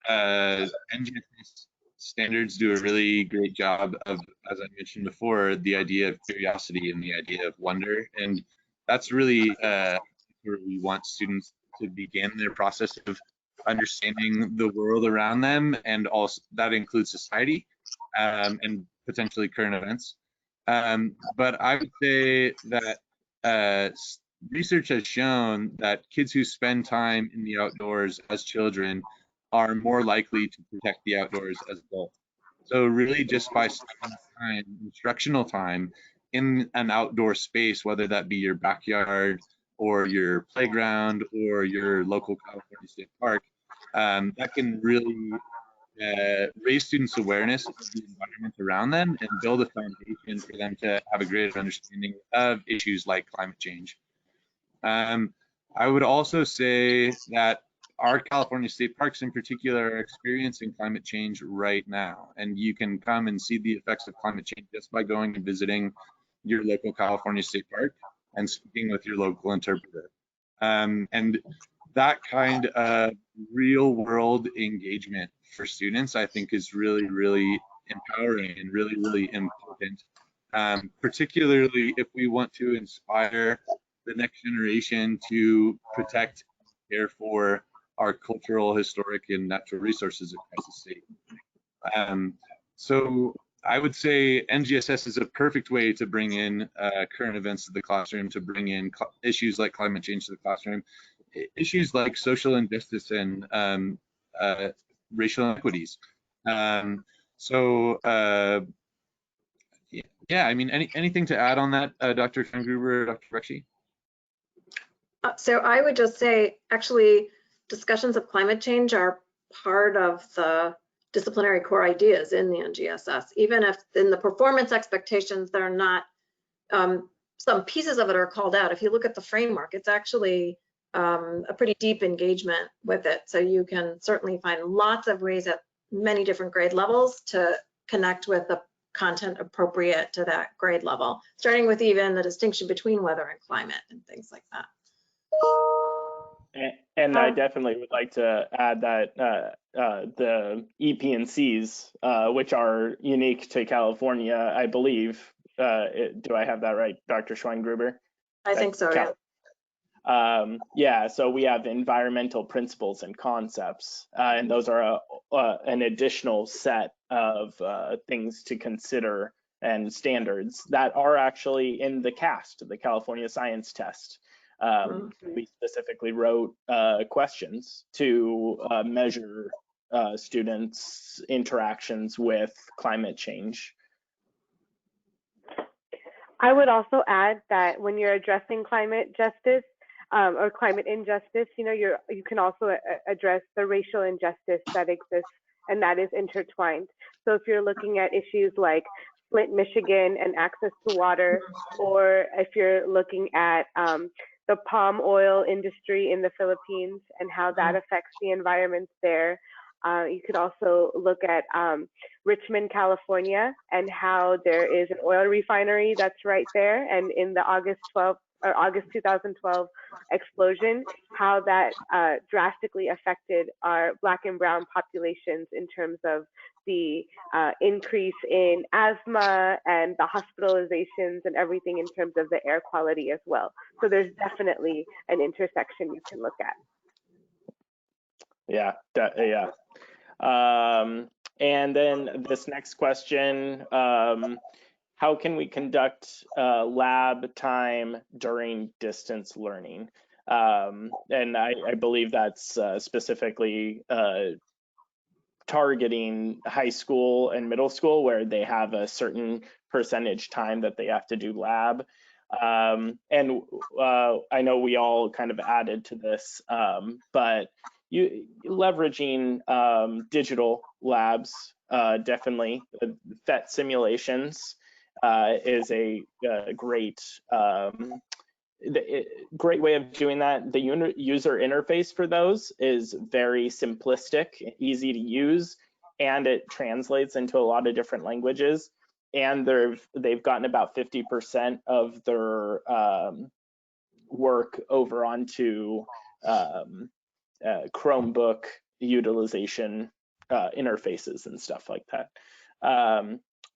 NGSS standards do a really great job of, as I mentioned before, the idea of curiosity and the idea of wonder. And that's really where we want students to begin their process of understanding the world around them, and also that includes society and potentially current events. But I would say that research has shown that kids who spend time in the outdoors as children are more likely to protect the outdoors as adults. So really, just by spending time, instructional time, in an outdoor space, whether that be your backyard or your playground or your local California State Park, that can really raise students' awareness of the environment around them and build a foundation for them to have a greater understanding of issues like climate change. I would also say that our California State Parks in particular are experiencing climate change right now, and you can come and see the effects of climate change just by going and visiting your local California State Park and speaking with your local interpreter. And that kind of real world engagement for students, I think, is really, really empowering and really, really important, particularly if we want to inspire the next generation to protect and care for our cultural, historic, and natural resources across the state. So I would say NGSS is a perfect way to bring in current events to the classroom, to bring in issues like climate change to the classroom, issues like social injustice and racial inequities. Yeah, I mean, anything to add on that, Dr. Schwingruber or Dr. Bakshi? So I would just say, actually, discussions of climate change are part of the disciplinary core ideas in the NGSS. Even if in the performance expectations, they're not, some pieces of it are called out. If you look at the framework, it's actually a pretty deep engagement with it. So you can certainly find lots of ways at many different grade levels to connect with the content appropriate to that grade level, starting with even the distinction between weather and climate and things like that. And I definitely would like to add that the EP&Cs, which are unique to California, I believe. Do I have that right, Dr. Schweingruber? I think so, yeah. Yeah, so we have environmental principles and concepts, and those are an additional set of things to consider and standards that are actually in the CAST, the California Science Test. We specifically wrote questions to measure students' interactions with climate change. I would also add that when you're addressing climate justice or climate injustice, you know, you can also address the racial injustice that exists, and that is intertwined. So if you're looking at issues like Flint, Michigan and access to water, or if you're looking at the palm oil industry in the Philippines and how that affects the environment there. You could also look at Richmond, California, and how there is an oil refinery that's right there. And in the August 2012 explosion, how that drastically affected our Black and brown populations in terms of the increase in asthma and the hospitalizations and everything in terms of the air quality as well. So there's definitely an intersection you can look at. Yeah, yeah. And then this next question, how can we conduct lab time during distance learning? And I believe that's specifically targeting high school and middle school, where they have a certain percentage time that they have to do lab. And I know we all kind of added to this, but leveraging digital labs, definitely. PhET simulations is a great great way of doing that. The user interface for those is very simplistic, easy to use, and it translates into a lot of different languages. And they've gotten about 50% of their work over onto Chromebook utilization interfaces and stuff like that.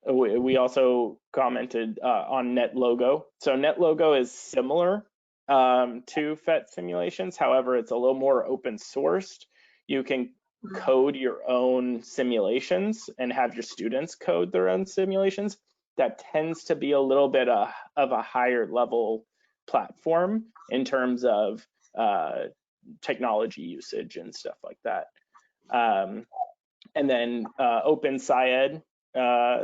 We also commented on NetLogo. So NetLogo is similar to PhET simulations. However, it's a little more open sourced. You can code your own simulations and have your students code their own simulations. That tends to be a little bit of a higher level platform in terms of technology usage and stuff like that. And then OpenSciEd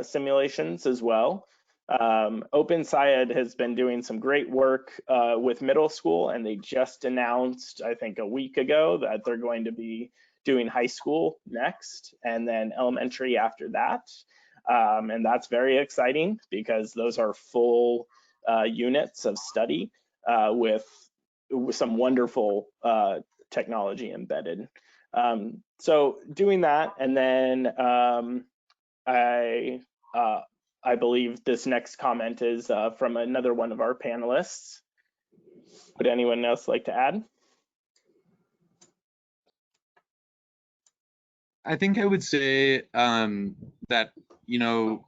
simulations as well. OpenSciEd has been doing some great work with middle school, and they just announced, I think a week ago, that they're going to be doing high school next and then elementary after that. And that's very exciting because those are full units of study with some wonderful technology embedded. So doing that, and then I believe this next comment is from another one of our panelists. Would anyone else like to add? I think I would say that, you know,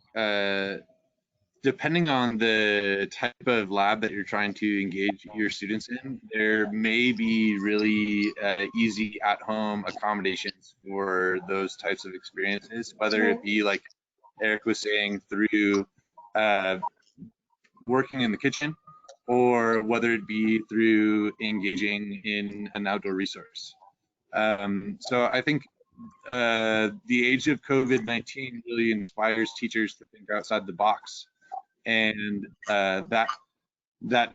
depending on the type of lab that you're trying to engage your students in, there may be really easy at-home accommodations for those types of experiences, whether it be, like Eric was saying, through working in the kitchen, or whether it be through engaging in an outdoor resource. So I think the age of COVID-19 really inspires teachers to think outside the box, and that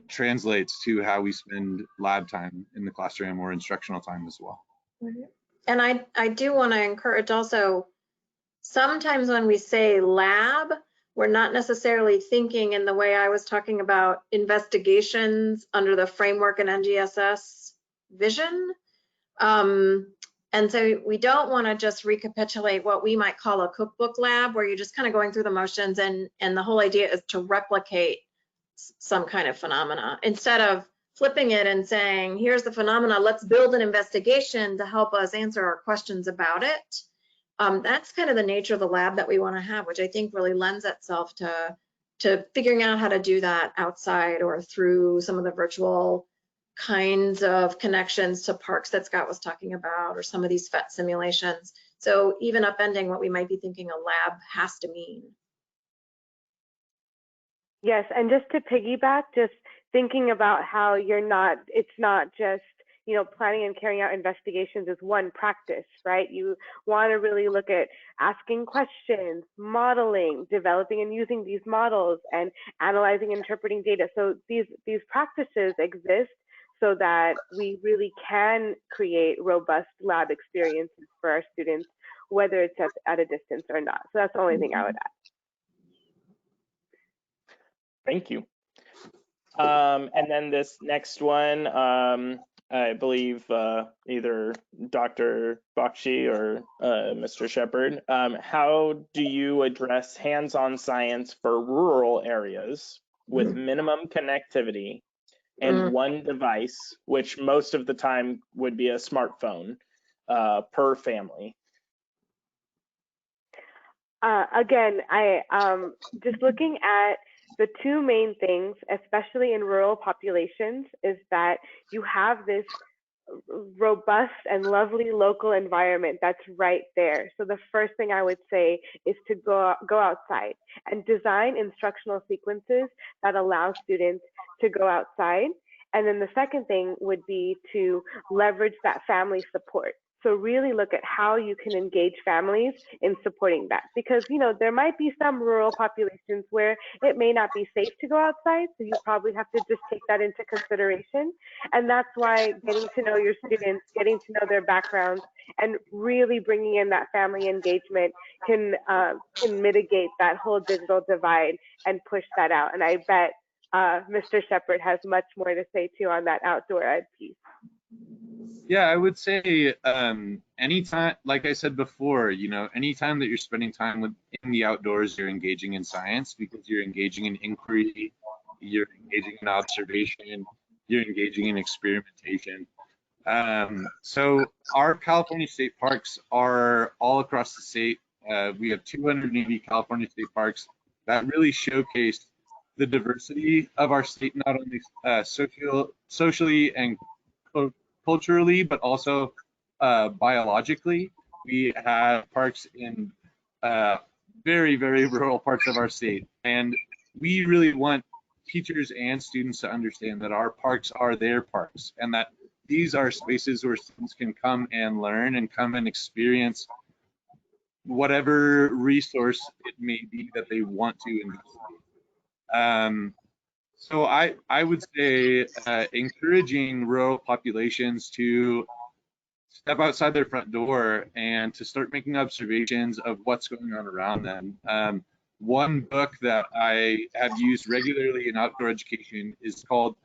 translates to how we spend lab time in the classroom or instructional time as well. And I do want to encourage also, sometimes when we say lab, we're not necessarily thinking in the way I was talking about investigations under the framework and NGSS vision. And so we don't want to just recapitulate what we might call a cookbook lab, where you're just kind of going through the motions, and the whole idea is to replicate some kind of phenomena instead of flipping it and saying, here's the phenomena, let's build an investigation to help us answer our questions about it. That's kind of the nature of the lab that we want to have, which I think really lends itself to figuring out how to do that outside or through some of the virtual kinds of connections to parks that Scott was talking about, or some of these PhET simulations. So even upending what we might be thinking a lab has to mean. Yes, and just to piggyback, just thinking about how it's not just, planning and carrying out investigations is one practice, right? You want to really look at asking questions, modeling, developing and using these models, and analyzing and interpreting data. So these practices exist so that we really can create robust lab experiences for our students, whether it's at a distance or not. So that's the only thing I would add. Thank you. And then this next one, I believe either Dr. Bakshi or Mr. Shepard, how do you address hands-on science for rural areas with minimum connectivity and one device, which most of the time would be a smartphone per family? Again, I just looking at the two main things, especially in rural populations, is that you have this robust and lovely local environment that's right there. So the first thing I would say is to go outside and design instructional sequences that allow students to go outside. And then the second thing would be to leverage that family support. So really look at how you can engage families in supporting that, because there might be some rural populations where it may not be safe to go outside, so you probably have to just take that into consideration. And that's why getting to know your students, getting to know their backgrounds, and really bringing in that family engagement can mitigate that whole digital divide and push that out. And I bet Mr. Shepard has much more to say too on that outdoor ed piece. Yeah, I would say anytime, like I said before, anytime that you're spending time in the outdoors, you're engaging in science, because you're engaging in inquiry, you're engaging in observation, you're engaging in experimentation. So our California state parks are all across the state. We have 280 California state parks that really showcase the diversity of our state, not only socially and culturally, but also biologically. We have parks in very, very rural parts of our state, and we really want teachers and students to understand that our parks are their parks, and that these are spaces where students can come and learn and come and experience whatever resource it may be that they want to investigate. So I would say encouraging rural populations to step outside their front door and to start making observations of what's going on around them. One book that I have used regularly in outdoor education is called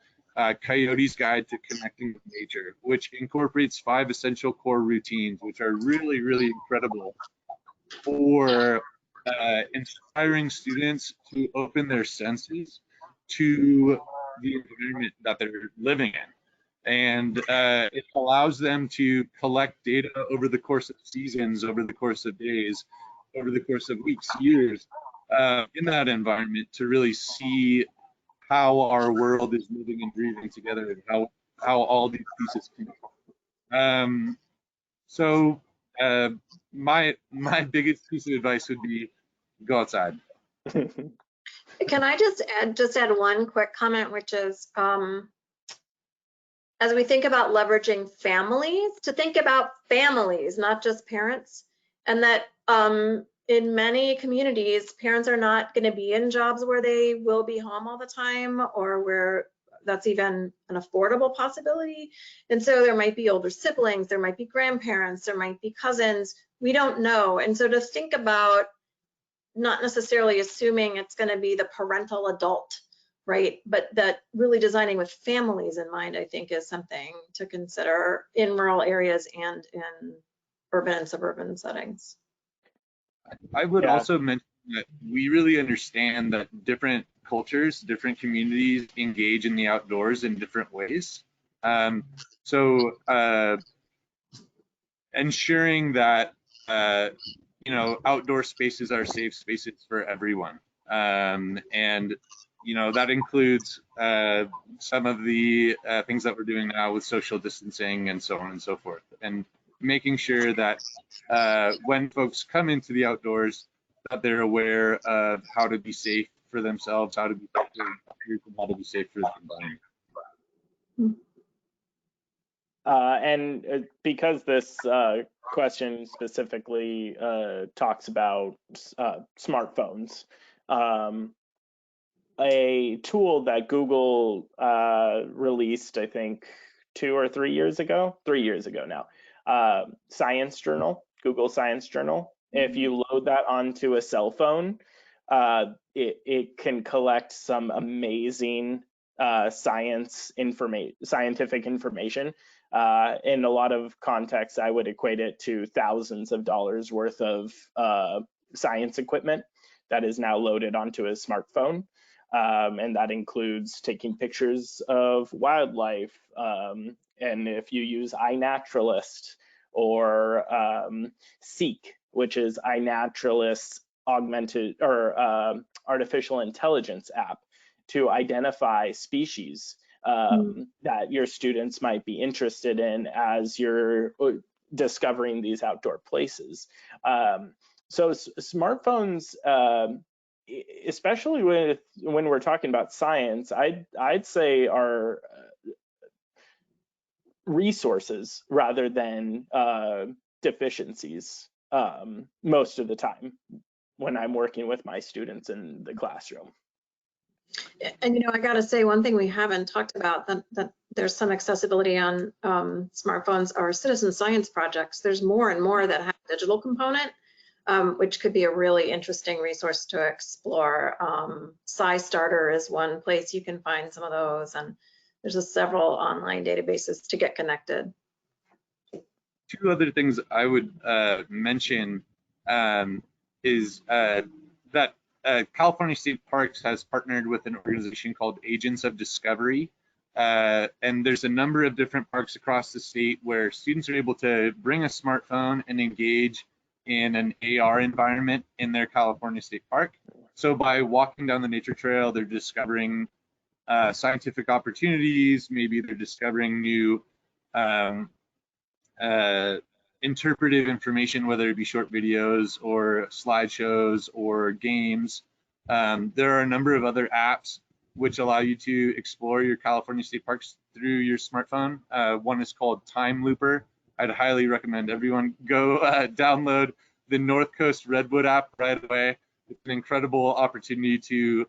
Coyote's Guide to Connecting with Nature, which incorporates 5 essential core routines, which are really, really incredible for inspiring students to open their senses to the environment that they're living in. And it allows them to collect data over the course of seasons, over the course of days, over the course of weeks, years, in that environment, to really see how our world is living and breathing together, and how all these pieces connect. So my biggest piece of advice would be go outside. Can I just add one quick comment, which is, as we think about leveraging families, to think about families, not just parents, and that in many communities, parents are not going to be in jobs where they will be home all the time, or where that's even an affordable possibility. And so there might be older siblings, there might be grandparents, there might be cousins, we don't know. And so to think about not necessarily assuming it's going to be the parental adult, right? But that really designing with families in mind, I think, is something to consider in rural areas and in urban and suburban settings. I would Yeah. also mention that we really understand that different cultures, different communities engage in the outdoors in different ways. So ensuring that outdoor spaces are safe spaces for everyone, and that includes some of the things that we're doing now with social distancing and so on and so forth, and making sure that when folks come into the outdoors, that they're aware of how to be safe for themselves, how to be safe for others, and how to be safe for the environment. And because this question specifically talks about smartphones, a tool that Google released, I think 2 or 3 years ago, 3 years ago now, Science Journal, Google Science Journal. If you load that onto a cell phone, it can collect some amazing scientific information. In a lot of contexts, I would equate it to thousands of dollars worth of science equipment that is now loaded onto a smartphone. And that includes taking pictures of wildlife. And if you use iNaturalist or Seek, which is iNaturalist's augmented or artificial intelligence app to identify species that your students might be interested in as you're discovering these outdoor places. So smartphones, especially when we're talking about science, I'd say are resources rather than deficiencies most of the time when I'm working with my students in the classroom. And I got to say, one thing we haven't talked about that there's some accessibility on smartphones are citizen science projects. There's more and more that have a digital component, which could be a really interesting resource to explore. SciStarter is one place you can find some of those, and there's several online databases to get connected. Two other things I would mention is that California State Parks has partnered with an organization called Agents of Discovery. And there's a number of different parks across the state where students are able to bring a smartphone and engage in an AR environment in their California State Park. So by walking down the nature trail, they're discovering scientific opportunities. Maybe they're discovering new interpretive information, whether it be short videos or slideshows or games. There are a number of other apps which allow you to explore your California state parks through your smartphone. One is called Time Looper. I'd highly recommend everyone go download the North Coast Redwood app right away. It's an incredible opportunity to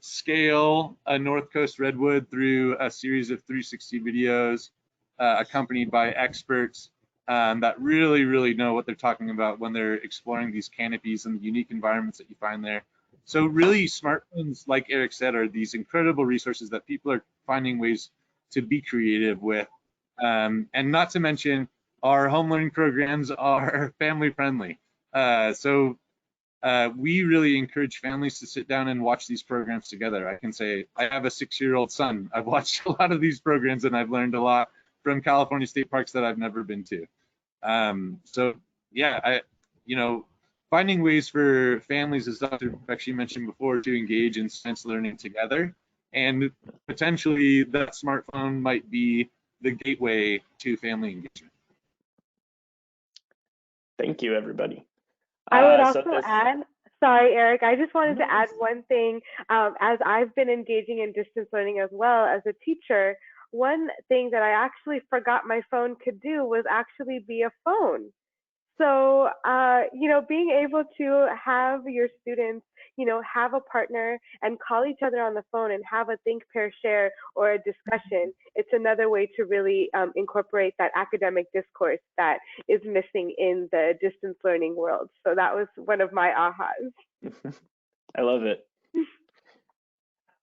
scale a North Coast Redwood through a series of 360 videos accompanied by experts that really know what they're talking about when they're exploring these canopies and the unique environments that you find there. So really, smartphones, like Eric said, are these incredible resources that people are finding ways to be creative with. And not to mention, our home learning programs are family friendly. So we really encourage families to sit down and watch these programs together. I can say I have a 6-year-old son. I've watched a lot of these programs and I've learned a lot from California state parks that I've never been to. So yeah, finding ways for families, as Dr. actually mentioned before, to engage in science learning together, and potentially that smartphone might be the gateway to family engagement. Thank you, everybody. I would also add, sorry, Eric, I just wanted to add one thing. As I've been engaging in distance learning as well as a teacher, one thing that I actually forgot my phone could do was actually be a phone. So, being able to have your students, have a partner and call each other on the phone and have a think, pair, share or a discussion, it's another way to really incorporate that academic discourse that is missing in the distance learning world. So that was one of my ahas. I love it.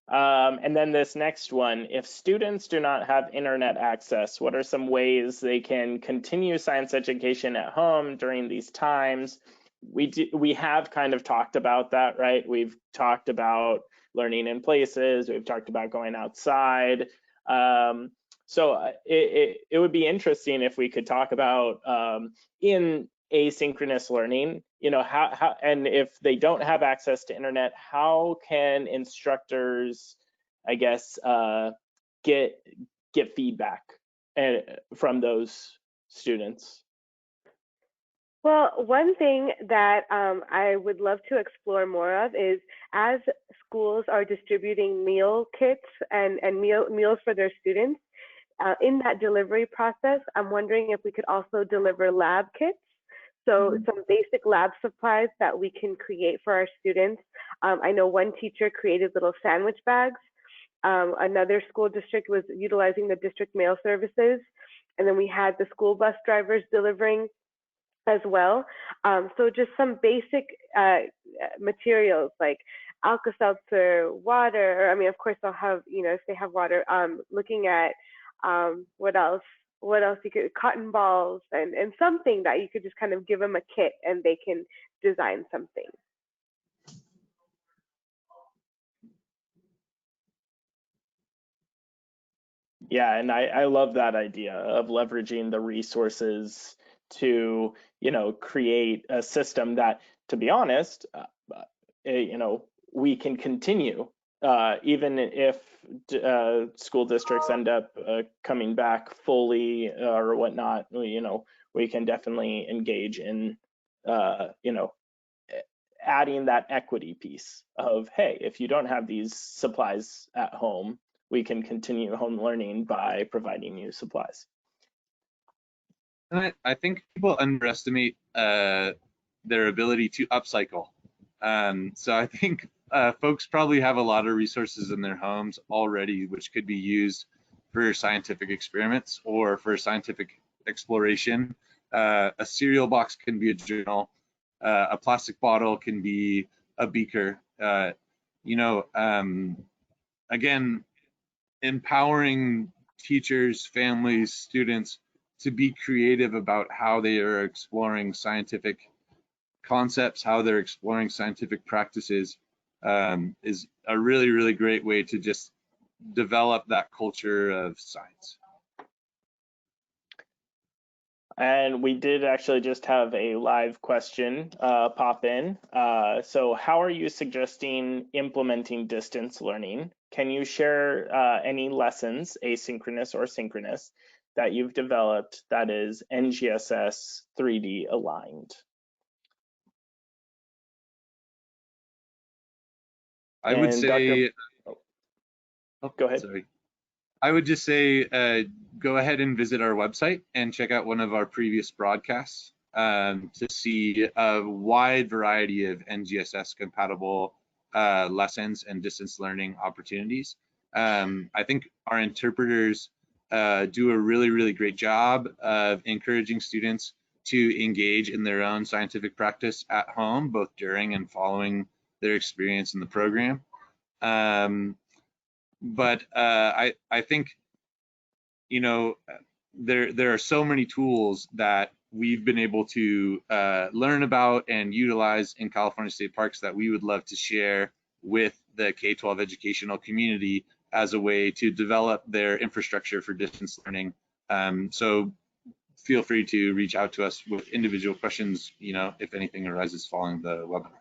And then this next one, if students do not have internet access, what are some ways they can continue science education at home during these times? We have kind of talked about that, right? We've talked about learning in places, we've talked about going outside. So it would be interesting if we could talk about in asynchronous learning, you know, how and if they don't have access to internet, how can instructors, I guess, get feedback from those students? Well, one thing that I would love to explore more of is as schools are distributing meal kits and meals for their students, in that delivery process, I'm wondering if we could also deliver lab kits. So some basic lab supplies that we can create for our students. I know one teacher created little sandwich bags. Another school district was utilizing the district mail services. And then we had the school bus drivers delivering as well. So just some basic materials like Alka-Seltzer, water, or I mean, of course they'll have, you know, if they have water, looking at what else you could, cotton balls and something that you could just kind of give them a kit and they can design something. Yeah, and I love that idea of leveraging the resources to, you know, create a system that, to be honest, you know, we can continue even if school districts end up coming back fully or whatnot. You know, we can definitely engage in, you know, adding that equity piece of, hey, if you don't have these supplies at home, we can continue home learning by providing you supplies. And I think people underestimate their ability to upcycle. So I think folks probably have a lot of resources in their homes already, which could be used for scientific experiments or for scientific exploration. A cereal box can be a journal. A plastic bottle can be a beaker. You know, again, empowering teachers, families, students to be creative about how they are exploring scientific concepts, how they're exploring scientific practices, is a really, really great way to just develop that culture of science. And we did actually just have a live question pop in. So how are you suggesting implementing distance learning? Can you share any lessons, asynchronous or synchronous, that you've developed that is NGSS 3D aligned? I would say, go ahead. Sorry. I would just say, go ahead and visit our website and check out one of our previous broadcasts to see a wide variety of NGSS compatible lessons and distance learning opportunities. I think our interpreters do a really, really great job of encouraging students to engage in their own scientific practice at home, both during and following their experience in the program. But I think, you know, there are so many tools that we've been able to learn about and utilize in California State Parks that we would love to share with the K-12 educational community as a way to develop their infrastructure for distance learning. So feel free to reach out to us with individual questions, you know, if anything arises following the webinar.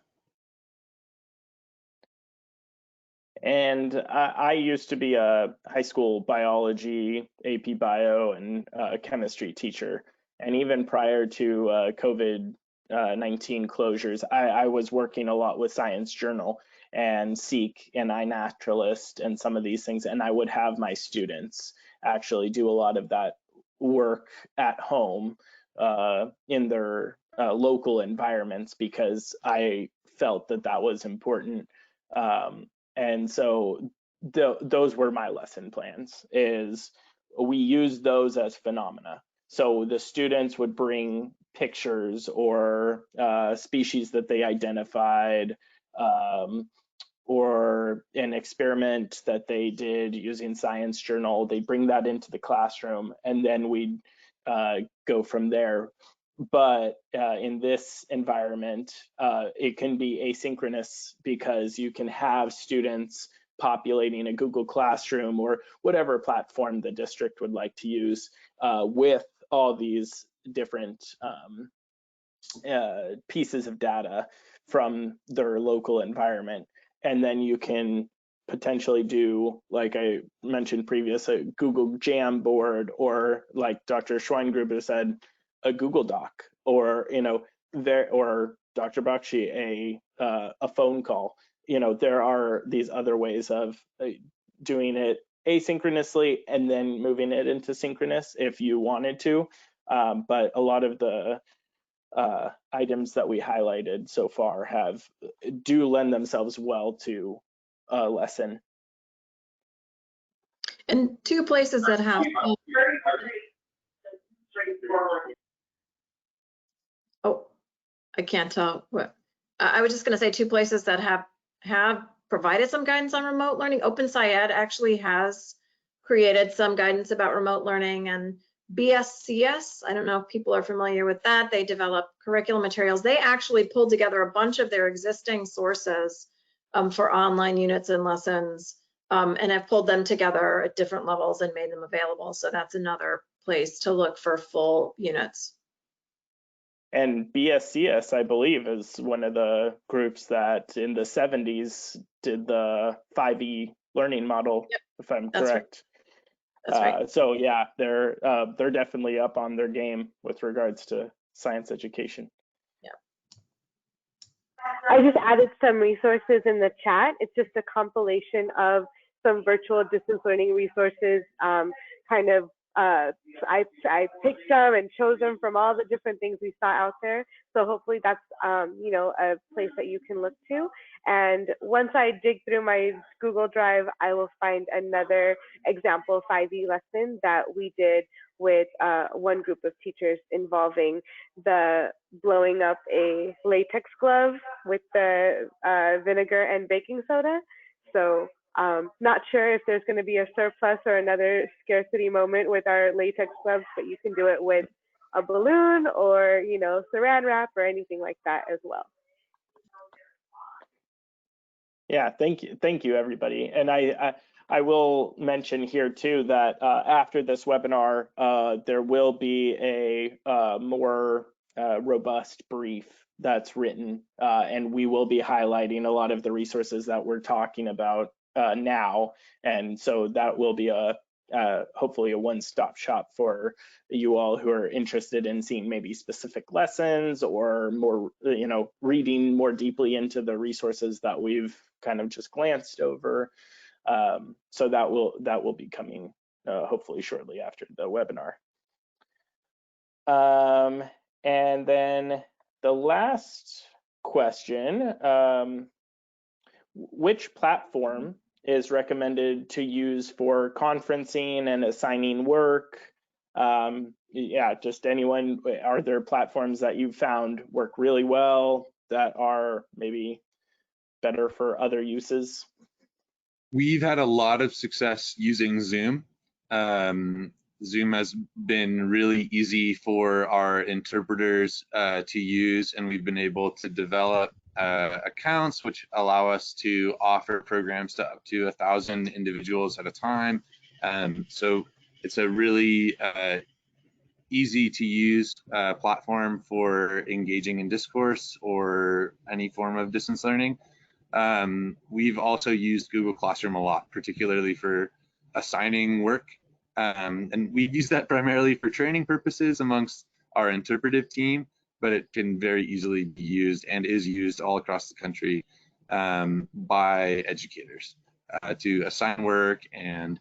And I used to be a high school biology, AP bio, and chemistry teacher. And even prior to COVID-19 closures, I was working a lot with Science Journal and Seek and iNaturalist and some of these things. And I would have my students actually do a lot of that work at home in their local environments because I felt that that was important. And so those were my lesson plans, is we use those as phenomena. So the students would bring pictures or species that they identified, or or an experiment that they did using Science Journal, they bring that into the classroom, and then we go from there. But in this environment, it can be asynchronous because you can have students populating a Google Classroom or whatever platform the district would like to use with all these different pieces of data from their local environment. And then you can potentially do, like I mentioned previous, a Google Jamboard, or like Dr. Schweingruber said, a Google Doc, or or Dr. Bakshi, a phone call. There are these other ways of doing it asynchronously and then moving it into synchronous if you wanted to. But a lot of the items that we highlighted so far do lend themselves well to a lesson. And two places that have oh, I can't tell what I was just going to say. Two places that have provided some guidance on remote learning. OpenSciEd actually has created some guidance about remote learning, and BSCS, I don't know if people are familiar with that. They develop curriculum materials. They actually pulled together a bunch of their existing sources for online units and lessons, and have pulled them together at different levels and made them available. So that's another place to look for full units. And BSCS, I believe, is one of the groups that in the 70s did the 5E learning model, yep, if I'm that's correct. Right. That's right. So yeah, they're definitely up on their game with regards to science education. Yeah. I just added some resources in the chat. It's just a compilation of some virtual distance learning resources. I picked some and chose them from all the different things we saw out there. So hopefully that's a place that you can look to. And once I dig through my Google Drive, I will find another example 5E lesson that we did with one group of teachers involving the blowing up a latex glove with the vinegar and baking soda. So not sure if there's going to be a surplus or another scarcity moment with our latex gloves, but you can do it with a balloon or, saran wrap or anything like that as well. Yeah, thank you, everybody. And I will mention here too that after this webinar, there will be a more robust brief that's written, and we will be highlighting a lot of the resources that we're talking about now. And so that will be hopefully a one-stop shop for you all who are interested in seeing maybe specific lessons or more, reading more deeply into the resources that we've kind of just glanced over. So that will be coming hopefully shortly after the webinar. And then the last question, which platform is recommended to use for conferencing and assigning work? Yeah, just anyone, are there platforms that you've found work really well that are maybe better for other uses? We've had a lot of success using Zoom. Zoom has been really easy for our interpreters to use, and we've been able to develop accounts which allow us to offer programs to up to 1,000 individuals at a time. So it's a really easy to use platform for engaging in discourse or any form of distance learning. We've also used Google Classroom a lot, particularly for assigning work. And we use that primarily for training purposes amongst our interpretive team, but it can very easily be used and is used all across the country by educators to assign work and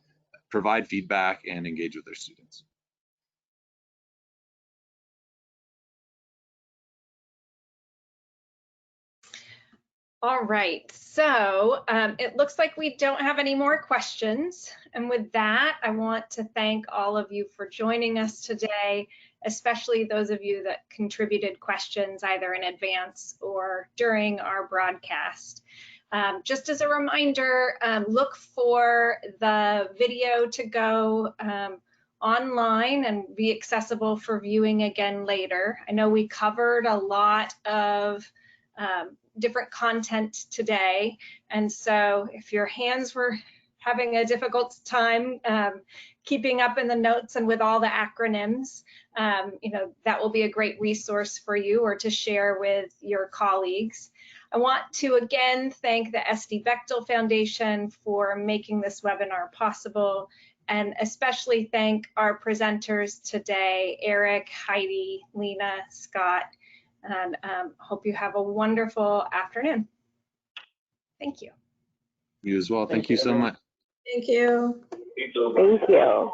provide feedback and engage with their students. All right, so it looks like we don't have any more questions. And with that, I want to thank all of you for joining us today, especially those of you that contributed questions either in advance or during our broadcast. Just as a reminder, look for the video to go online and be accessible for viewing again later. I know we covered a lot of different content today, and so if your hands were having a difficult time keeping up in the notes and with all the acronyms, that will be a great resource for you or to share with your colleagues. I want to again thank the SD Bechtel Foundation for making this webinar possible, and especially thank our presenters today, Eric, Heidi, Lena, Scott, and hope you have a wonderful afternoon. Thank you. You as well. Thank you so much. Thank you. Thank you.